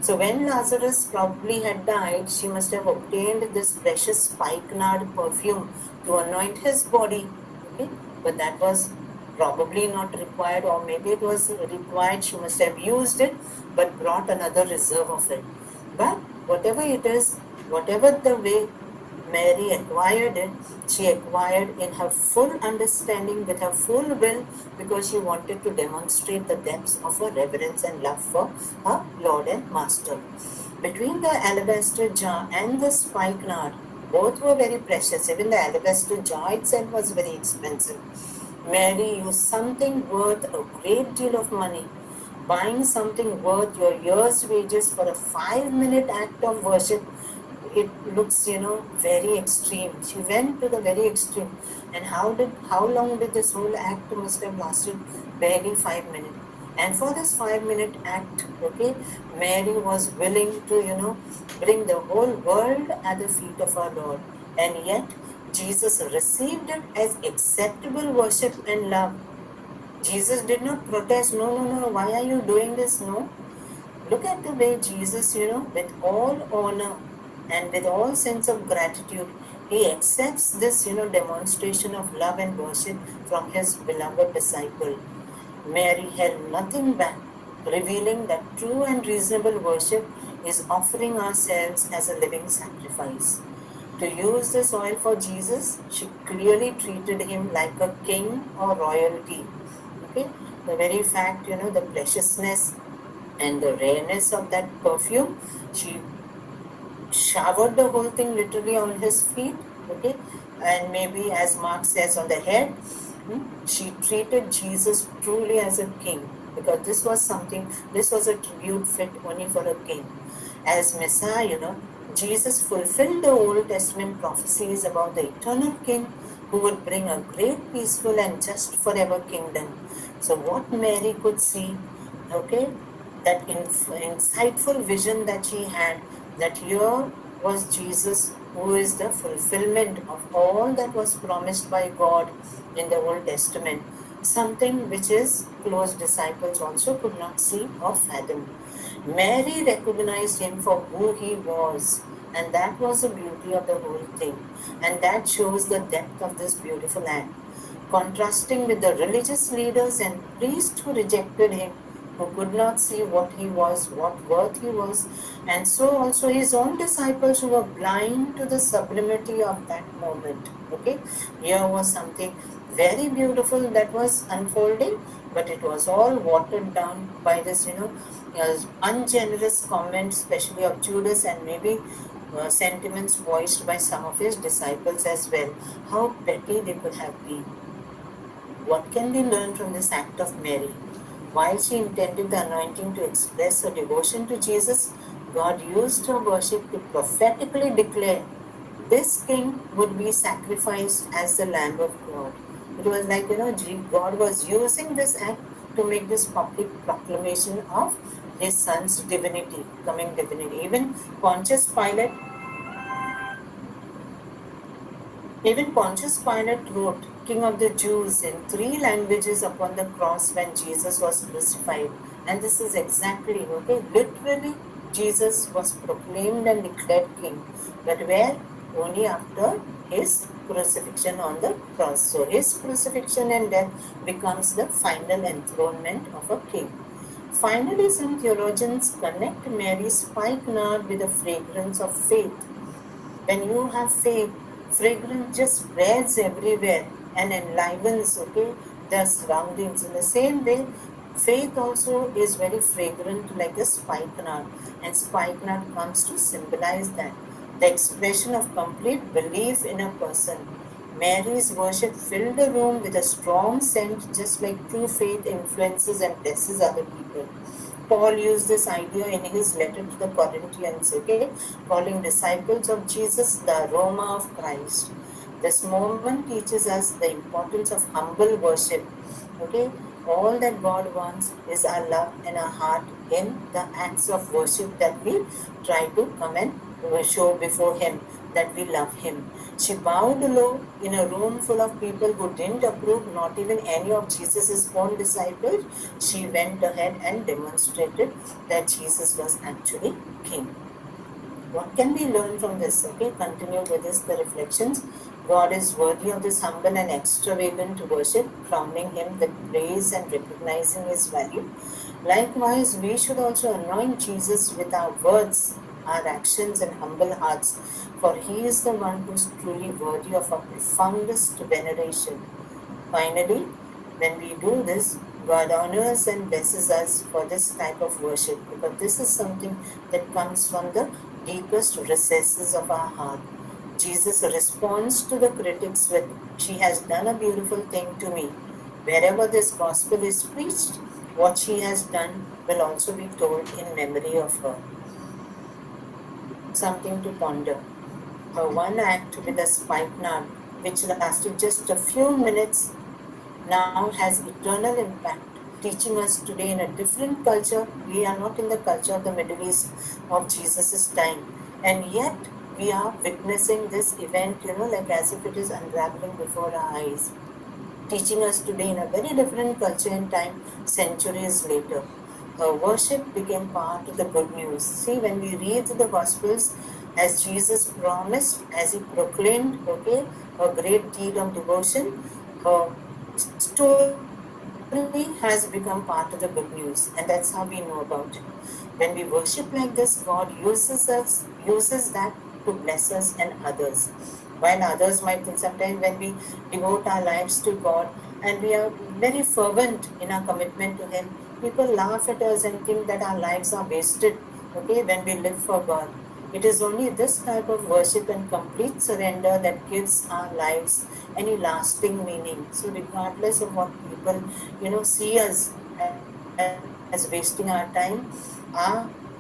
So when Lazarus probably had died, she must have obtained this precious spikenard perfume to anoint his body. Okay, but that was probably not required, or maybe it was required. She must have used it, but brought another reserve of it. But whatever it is, whatever the way Mary acquired it, she acquired in her full understanding, with her full will, because she wanted to demonstrate the depths of her reverence and love for her Lord and Master. Between the alabaster jar and the spikenard, both were very precious. Even the alabaster jar itself was very expensive. Mary used something worth a great deal of money, buying something worth your year's wages for a 5-minute act of worship. It looks, very extreme. She went to the very extreme. And how long did this whole act must have lasted? Barely 5 minutes. And for this 5-minute act, okay, Mary was willing to, bring the whole world at the feet of our Lord. And yet, Jesus received it as acceptable worship and love. Jesus did not protest, no, no, no, why are you doing this? No. Look at the way Jesus, with all honor and with all sense of gratitude, he accepts this, demonstration of love and worship from his beloved disciple. Mary held nothing back, revealing that true and reasonable worship is offering ourselves as a living sacrifice. To use this oil for Jesus, she clearly treated him like a king or royalty. Okay, the very fact, the preciousness and the rareness of that perfume, she showered the whole thing literally on his feet, okay, and maybe, as Mark says, on the head. She treated Jesus truly as a king, because this was a tribute fit only for a king. As Messiah, Jesus fulfilled the Old Testament prophecies about the eternal king who would bring a great, peaceful, and just forever kingdom. So what Mary could see, okay, that insightful vision that she had, that here was Jesus, who is the fulfillment of all that was promised by God in the Old Testament, something which his close disciples also could not see or fathom. Mary recognized him for who he was, and that was the beauty of the whole thing, and that shows the depth of this beautiful act. Contrasting with the religious leaders and priests who rejected him, who could not see what he was, what worth he was, and so also his own disciples who were blind to the sublimity of that moment. Okay, here was something very beautiful that was unfolding, but it was all watered down by this, ungenerous comments, especially of Judas, and maybe sentiments voiced by some of his disciples as well. How petty they could have been. What can we learn from this act of Mary? While she intended the anointing to express her devotion to Jesus, God used her worship to prophetically declare this king would be sacrificed as the Lamb of God. It was like, God was using this act to make this public proclamation of his son's divinity, coming divinity. Even Pontius Pilate wrote King of the Jews in 3 languages upon the cross when Jesus was crucified. And this is exactly, okay, literally Jesus was proclaimed and declared king. But where? Only after his crucifixion on the cross. So his crucifixion and death becomes the final enthronement of a king. Finally, some theologians connect Mary's spikenard with the fragrance of faith. When you have faith, fragrance just spreads everywhere and enlivens, okay, the surroundings. In the same way, faith also is very fragrant like a spikenard, and spikenard comes to symbolize that, the expression of complete belief in a person. Mary's worship filled the room with a strong scent, just like true faith influences and blesses other people. Paul used this idea in his letter to the Corinthians, okay, calling disciples of Jesus the aroma of Christ. This moment teaches us the importance of humble worship, okay. All that God wants is our love and our heart in the acts of worship that we try to come and show before Him that we love Him. She bowed low in a room full of people who didn't approve, not even any of Jesus' own disciples. She went ahead and demonstrated that Jesus was actually King. What can we learn from this? Okay, continue with this, the reflections. God is worthy of this humble and extravagant worship, crowning Him with praise and recognizing His value. Likewise, we should also anoint Jesus with our words, our actions, and humble hearts, for He is the one who is truly worthy of our profoundest veneration. Finally, when we do this, God honors and blesses us for this type of worship, because this is something that comes from the deepest recesses of our heart. Jesus responds to the critics with, "She has done a beautiful thing to me." Wherever this gospel is preached, what she has done will also be told in memory of her. Something to ponder. Her one act with a spikenard, which lasted just a few minutes, now has eternal impact, teaching us today in a different culture. We are not in the culture of the Middle East of Jesus' time, and yet we are witnessing this event, like as if it is unraveling before our eyes, teaching us today in a very different culture and time, centuries later. Her worship became part of the good news. See, when we read the Gospels, as Jesus promised, as He proclaimed, okay, a great deed of devotion, her story has become part of the good news, and that's how we know about it. When we worship like this, God uses that to bless us and others. While others might think sometimes when we devote our lives to God and we are very fervent in our commitment to Him, people laugh at us and think that our lives are wasted, okay, when we live for God. It is only this type of worship and complete surrender that gives our lives any lasting meaning. So regardless of what people, see us as wasting our time,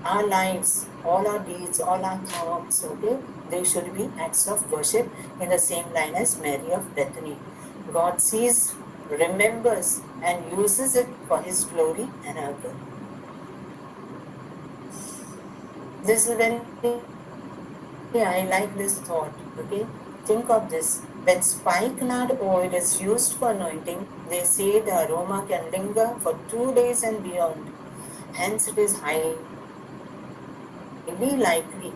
our lives, all our deeds, all our thoughts, okay, they should be acts of worship in the same line as Mary of Bethany. God sees, remembers, and uses it for His glory and our good. This is very, I like this thought, okay? Think of this. When spikenard oil is used for anointing, they say the aroma can linger for 2 days and beyond. Hence, it is highly likely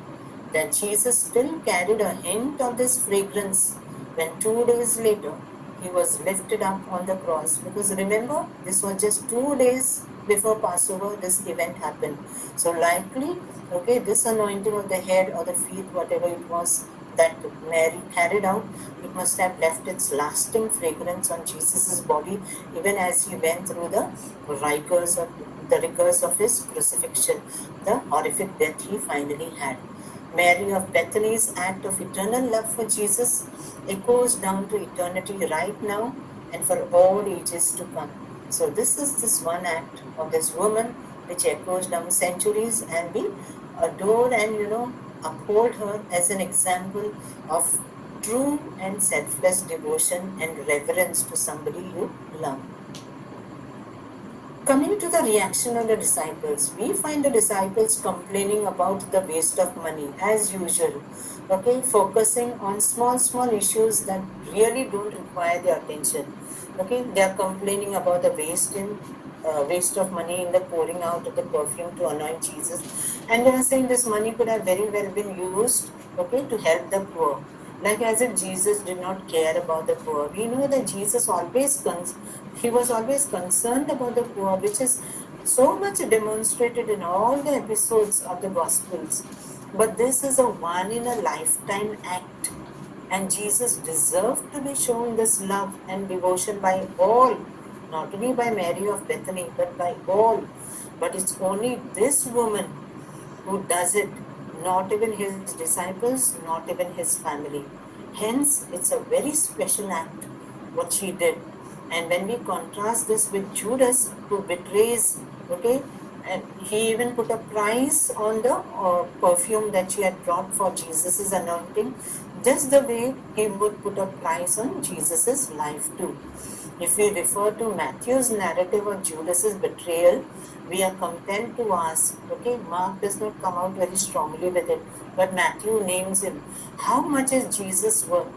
that Jesus still carried a hint of this fragrance when 2 days later He was lifted up on the cross. Because remember, this was just 2 days before Passover, this event happened. So likely, okay, this anointing of the head or the feet, whatever it was that Mary carried out, it must have left its lasting fragrance on Jesus' body, even as He went through rigors of the rigors of His crucifixion, the horrific death He finally had. Mary of Bethany's act of eternal love for Jesus echoes down to eternity right now and for all ages to come. So this is this one act of this woman which echoes down centuries, and we adore and uphold her as an example of true and selfless devotion and reverence to somebody you love. Coming to the reaction of the disciples, we find the disciples complaining about the waste of money as usual, okay, focusing on small issues that really don't require their attention. Okay, they are complaining about the waste of money in the pouring out of the perfume to anoint Jesus, and they are saying this money could have very well been used, okay, to help the poor. Like as if Jesus did not care about the poor. We know that Jesus he was always concerned about the poor, which is so much demonstrated in all the episodes of the Gospels. But this is a one in a lifetime act, and Jesus deserved to be shown this love and devotion by all, not only by Mary of Bethany, but by all. But it's only this woman who does it, not even His disciples, not even His family. Hence, it's a very special act what she did. And when we contrast this with Judas, who betrays, okay, And he even put a price on the perfume that she had brought for Jesus's anointing, just the way he would put a price on Jesus's life too. If we refer to Matthew's narrative of Judas's betrayal, we are compelled to ask, okay, Mark does not come out very strongly with it, but Matthew names him. How much is Jesus worth?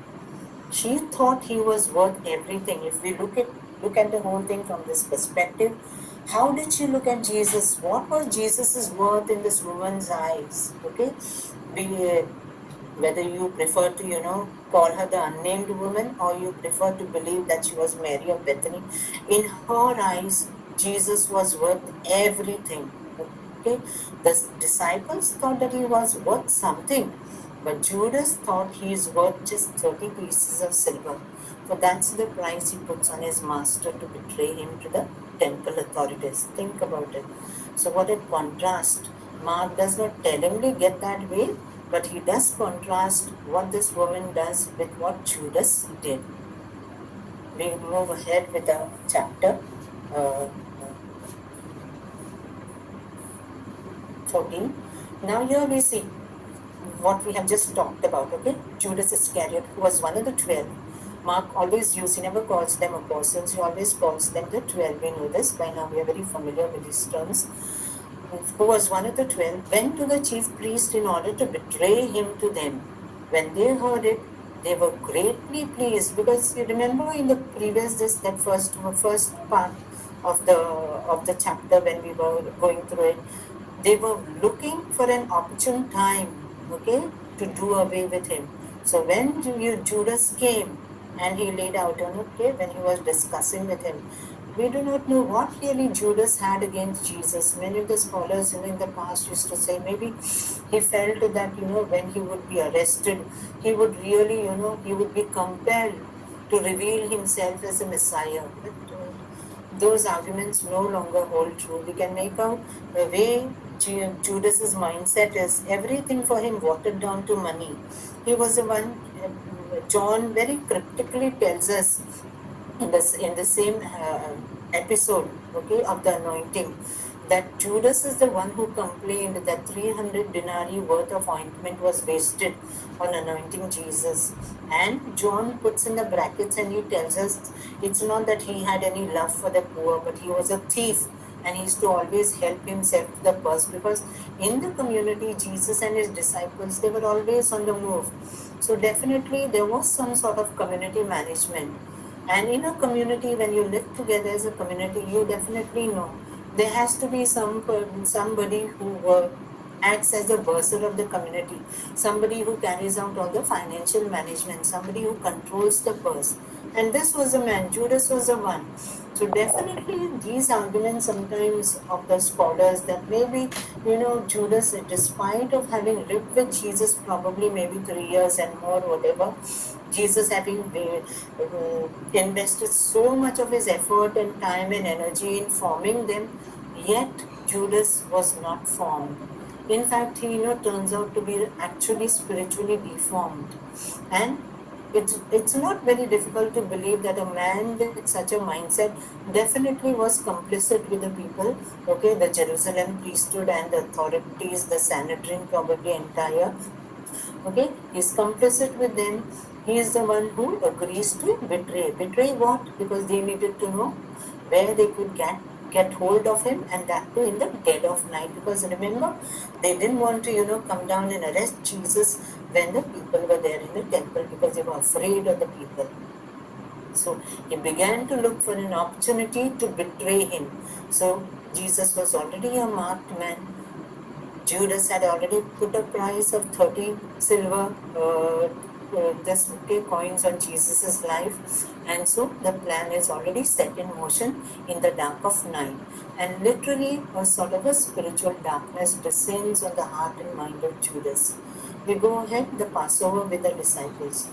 She thought he was worth everything. If we look at the whole thing from this perspective, how did she look at Jesus? What was Jesus's worth in this woman's eyes? Okay, we, whether you prefer to call her the unnamed woman, or you prefer to believe that she was Mary of Bethany, in her eyes Jesus was worth everything. Okay, the disciples thought that he was worth something, but Judas thought he is worth just 30 pieces of silver, for that's the price he puts on his master to betray him to the temple authorities. Think about it. So what a contrast. Mark does not tellingly get that way, but he does contrast what this woman does with what Judas did. We move ahead with the chapter 14. Now here we see what we have just talked about, okay? Judas Iscariot, who was one of the 12. Mark always uses, he never calls them apostles, he always calls them the 12. We know this, by now we are very familiar with these terms. Who was one of the 12, went to the chief priest in order to betray him to them. When they heard it, they were greatly pleased, because you remember in the previous that first part of the chapter, when we were going through it, they were looking for an opportune time, okay, to do away with him. So when Judas came and he laid out on, okay, when he was discussing with him, we do not know what really Judas had against Jesus. Many of the scholars in the past used to say maybe he felt that, when he would be arrested, he would really, he would be compelled to reveal himself as a Messiah. But those arguments no longer hold true. We can make out the way Judas's mindset is, everything for him watered down to money. He was the one, John very cryptically tells us in the same episode, okay, of the anointing, that Judas is the one who complained that 300 denarii worth of ointment was wasted on anointing Jesus. And John puts in the brackets and he tells us it's not that he had any love for the poor, but he was a thief and he used to always help himself to the purse, because in the community, Jesus and his disciples, they were always on the move. So definitely there was some sort of community management. And in a community, when you live together as a community, you definitely know there has to be somebody who acts as a bursar of the community, somebody who carries out all the financial management, somebody who controls the purse. And this was a man, Judas was the one. So definitely these arguments sometimes of the scholars that maybe, Judas, despite of having lived with Jesus probably maybe 3 years and more, whatever, Jesus having invested so much of his effort and time and energy in forming them, yet Judas was not formed. In fact, he turns out to be actually spiritually deformed. And it's not very difficult to believe that a man with such a mindset definitely was complicit with the people, okay, the Jerusalem priesthood and the authorities, the Sanhedrin, probably entire. Okay, he's complicit with them. He is the one who agrees to betray. Betray what? Because they needed to know where they could get hold of him, and that too in the dead of night. Because remember, they didn't want to come down and arrest Jesus when the people were there in the temple, because they were afraid of the people. So he began to look for an opportunity to betray him. So Jesus was already a marked man. Judas had already put a price of 30 silver coins on Jesus' life, and so the plan is already set in motion in the dark of night. And literally, a sort of a spiritual darkness descends on the heart and mind of Judas. We go ahead, the Passover with the disciples.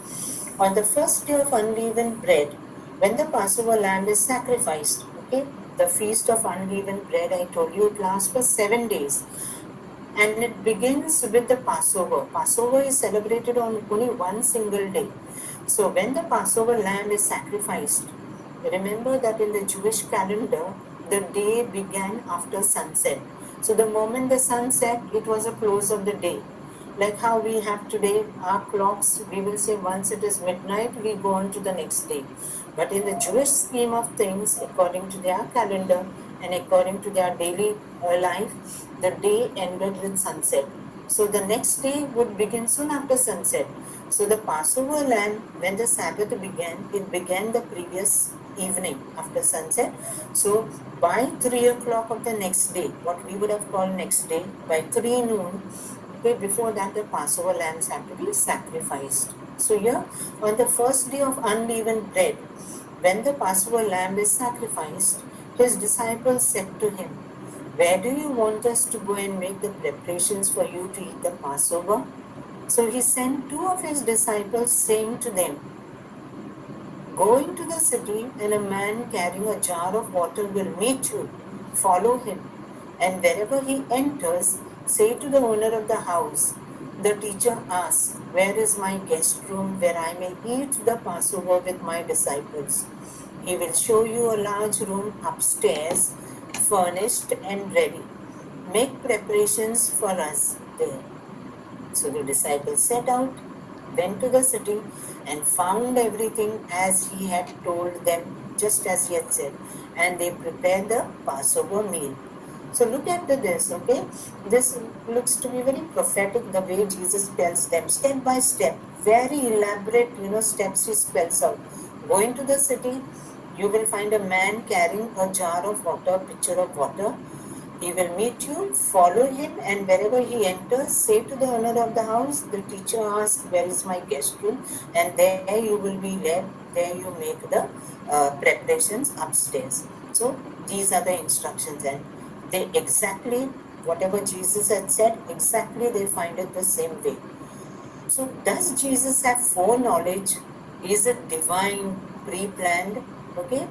On the first day of unleavened bread, when the Passover lamb is sacrificed, okay, the feast of unleavened bread, I told you, it lasts for 7 days. And it begins with the Passover. Passover is celebrated on only one single day. So when the Passover lamb is sacrificed, remember that in the Jewish calendar, the day began after sunset. So the moment the sun set, it was a close of the day. Like how we have today, our clocks, we will say once it is midnight, we go on to the next day. But in the Jewish scheme of things, according to their calendar and according to their daily life, the day ended with sunset. So the next day would begin soon after sunset. So the Passover lamb, when the Sabbath began, it began the previous evening after sunset. So by 3 o'clock of the next day, what we would have called next day, by 3 noon, okay, before that the Passover lambs have to be sacrificed. So here, on the first day of unleavened bread, when the Passover lamb is sacrificed, his disciples said to him, "Where do you want us to go and make the preparations for you to eat the Passover?" So he sent two of his disciples, saying to them, "Go into the city, and a man carrying a jar of water will meet you. Follow him. And wherever he enters, say to the owner of the house, 'The teacher asks, where is my guest room where I may eat the Passover with my disciples?' He will show you a large room upstairs, furnished and ready. Make preparations for us there." So the disciples set out, went to the city, and found everything as he had told them, just as he had said, and they prepared the Passover meal. So look at this, okay? This looks to be very prophetic, the way Jesus tells them, step by step, very elaborate, steps he spells out. Go into the city, you will find a man carrying a jar of water, pitcher of water. He will meet you, follow him, and wherever he enters, say to the owner of the house, "The teacher asks, where is my guest room?" And there you will be led, there you make the preparations upstairs. So these are the instructions, and they exactly, whatever Jesus had said, exactly they find it the same way. So does Jesus have foreknowledge? Is it divine, pre-planned? Okay.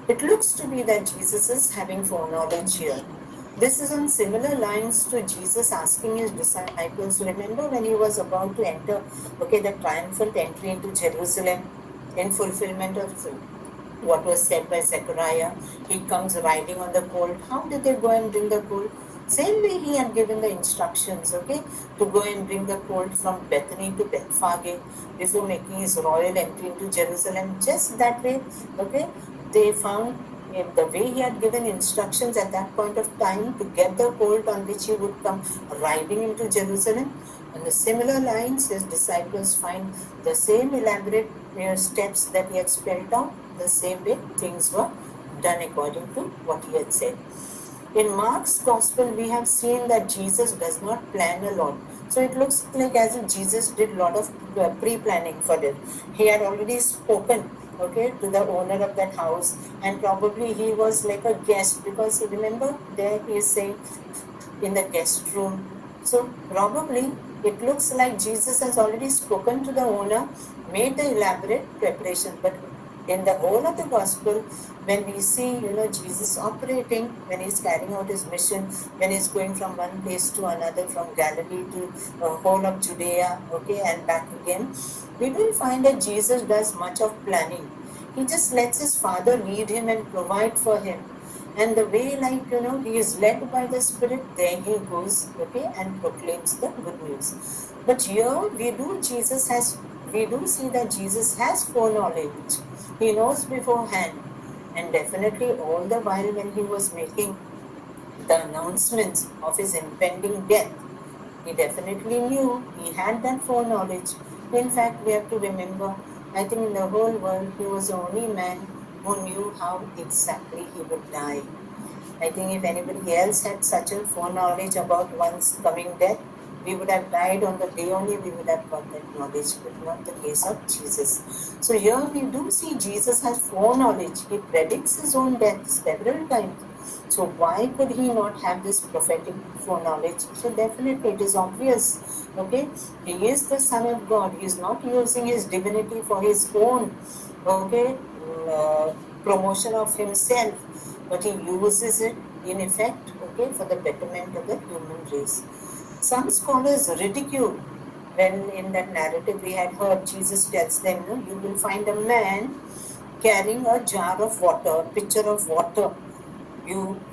It looks to be that Jesus is having foreknowledge here. This is on similar lines to Jesus asking his disciples. Remember when he was about to enter, okay, the triumphant entry into Jerusalem in fulfillment of what was said by Zechariah. He comes riding on the colt. How did they go and bring the colt? Same way he had given the instructions, okay, to go and bring the colt from Bethany to Bethphage before making his royal entry into Jerusalem. Just that way, okay, they found the way he had given instructions at that point of time to get the colt on which he would come riding into Jerusalem. On the similar lines, his disciples find the same elaborate steps that he had spelled out. The same way things were done according to what he had said. In Mark's gospel, we have seen that Jesus does not plan a lot. So it looks like as if Jesus did a lot of pre-planning for this. He had already spoken, okay, to the owner of that house, and probably he was like a guest, because remember there he is saying in the guest room. So probably it looks like Jesus has already spoken to the owner, made the elaborate preparation. But in the whole of the gospel, when we see, Jesus operating, when he's carrying out his mission, when he's going from one place to another, from Galilee to whole of Judea, okay, and back again, we don't find that Jesus does much of planning. He just lets his Father lead him and provide for him. And the way, like, he is led by the Spirit, there he goes, okay, and proclaims the good news. But here we do see that Jesus has foreknowledge. He knows beforehand. And definitely all the while when he was making the announcements of his impending death, he definitely knew, he had that foreknowledge. In fact, we have to remember, I think in the whole world, he was the only man who knew how exactly he would die. I think if anybody else had such a foreknowledge about one's coming death, we would have died on the day only, we would have got that knowledge, but not the case of Jesus. So here we do see Jesus has foreknowledge. He predicts his own death several times. So why could he not have this prophetic foreknowledge? So definitely it is obvious, okay? He is the Son of God. He is not using his divinity for his own, okay, promotion of himself, but he uses it in effect, okay, for the betterment of the human race. Some scholars ridicule when in that narrative we had heard Jesus tells them, you will find a man carrying a jar of water, a pitcher of water.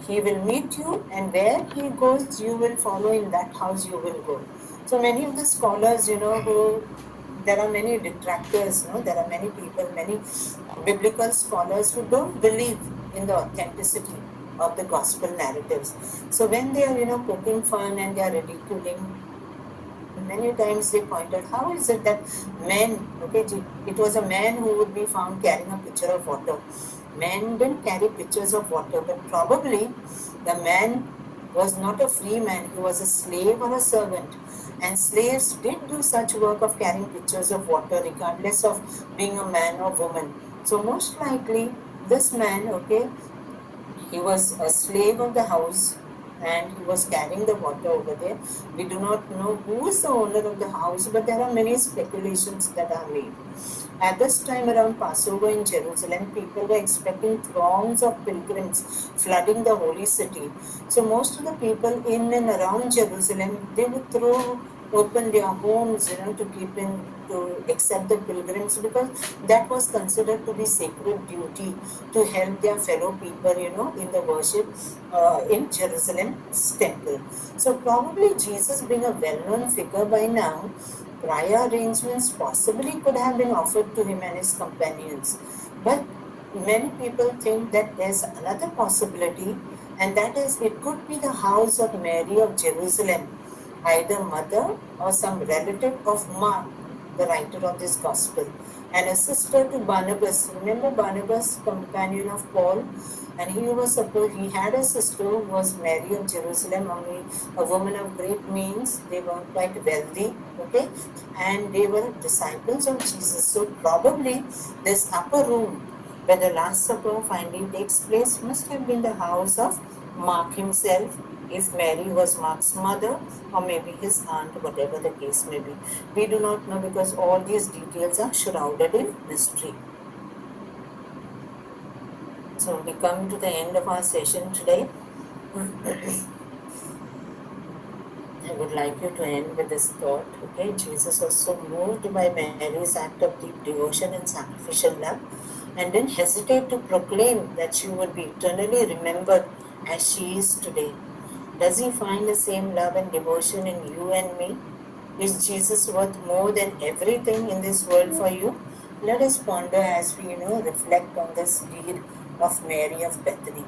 He will meet you, and where he goes, you will follow. In that house, you will go. So many of the scholars, there are many detractors. There are many people, many biblical scholars who don't believe in the authenticity of the gospel narratives. So when they are, poking fun and they are ridiculing, many times they pointed, how is it that men, okay, it was a man who would be found carrying a pitcher of water. Men didn't carry pitchers of water, but probably the man was not a free man, he was a slave or a servant. And slaves did do such work of carrying pitchers of water, regardless of being a man or woman. So, most likely, this man, okay, he was a slave of the house and he was carrying the water over there. We do not know who is the owner of the house, but there are many speculations that are made. At this time around Passover in Jerusalem, people were expecting throngs of pilgrims flooding the holy city. So most of the people in and around Jerusalem, they would throw open their homes, to keep in, to accept the pilgrims, because that was considered to be sacred duty to help their fellow people, in the worship in Jerusalem's temple. So probably Jesus, being a well-known figure by now, prior arrangements possibly could have been offered to him and his companions. But many people think that there's another possibility, and that is it could be the house of Mary of Jerusalem, either mother or some relative of Mark, the writer of this gospel, and a sister to Barnabas. Remember Barnabas, companion of Paul? And he had a sister who was Mary of Jerusalem, only a woman of great means. They were quite wealthy, okay, and they were disciples of Jesus. So probably this upper room where the Last Supper finally takes place must have been the house of Mark himself, if Mary was Mark's mother, or maybe his aunt, whatever the case may be. We do not know, because all these details are shrouded in mystery. So we come to the end of our session today. I would like you to end with this thought, okay? Jesus was so moved by Mary's act of deep devotion and sacrificial love, and didn't hesitate to proclaim that she would be eternally remembered as she is today. Does he find the same love and devotion in you and me? Is Jesus worth more than everything in this world for you? Let us ponder as we, reflect on this deed of Mary of Bethany.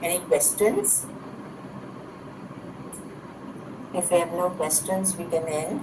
Any questions? If we have no questions, we can end.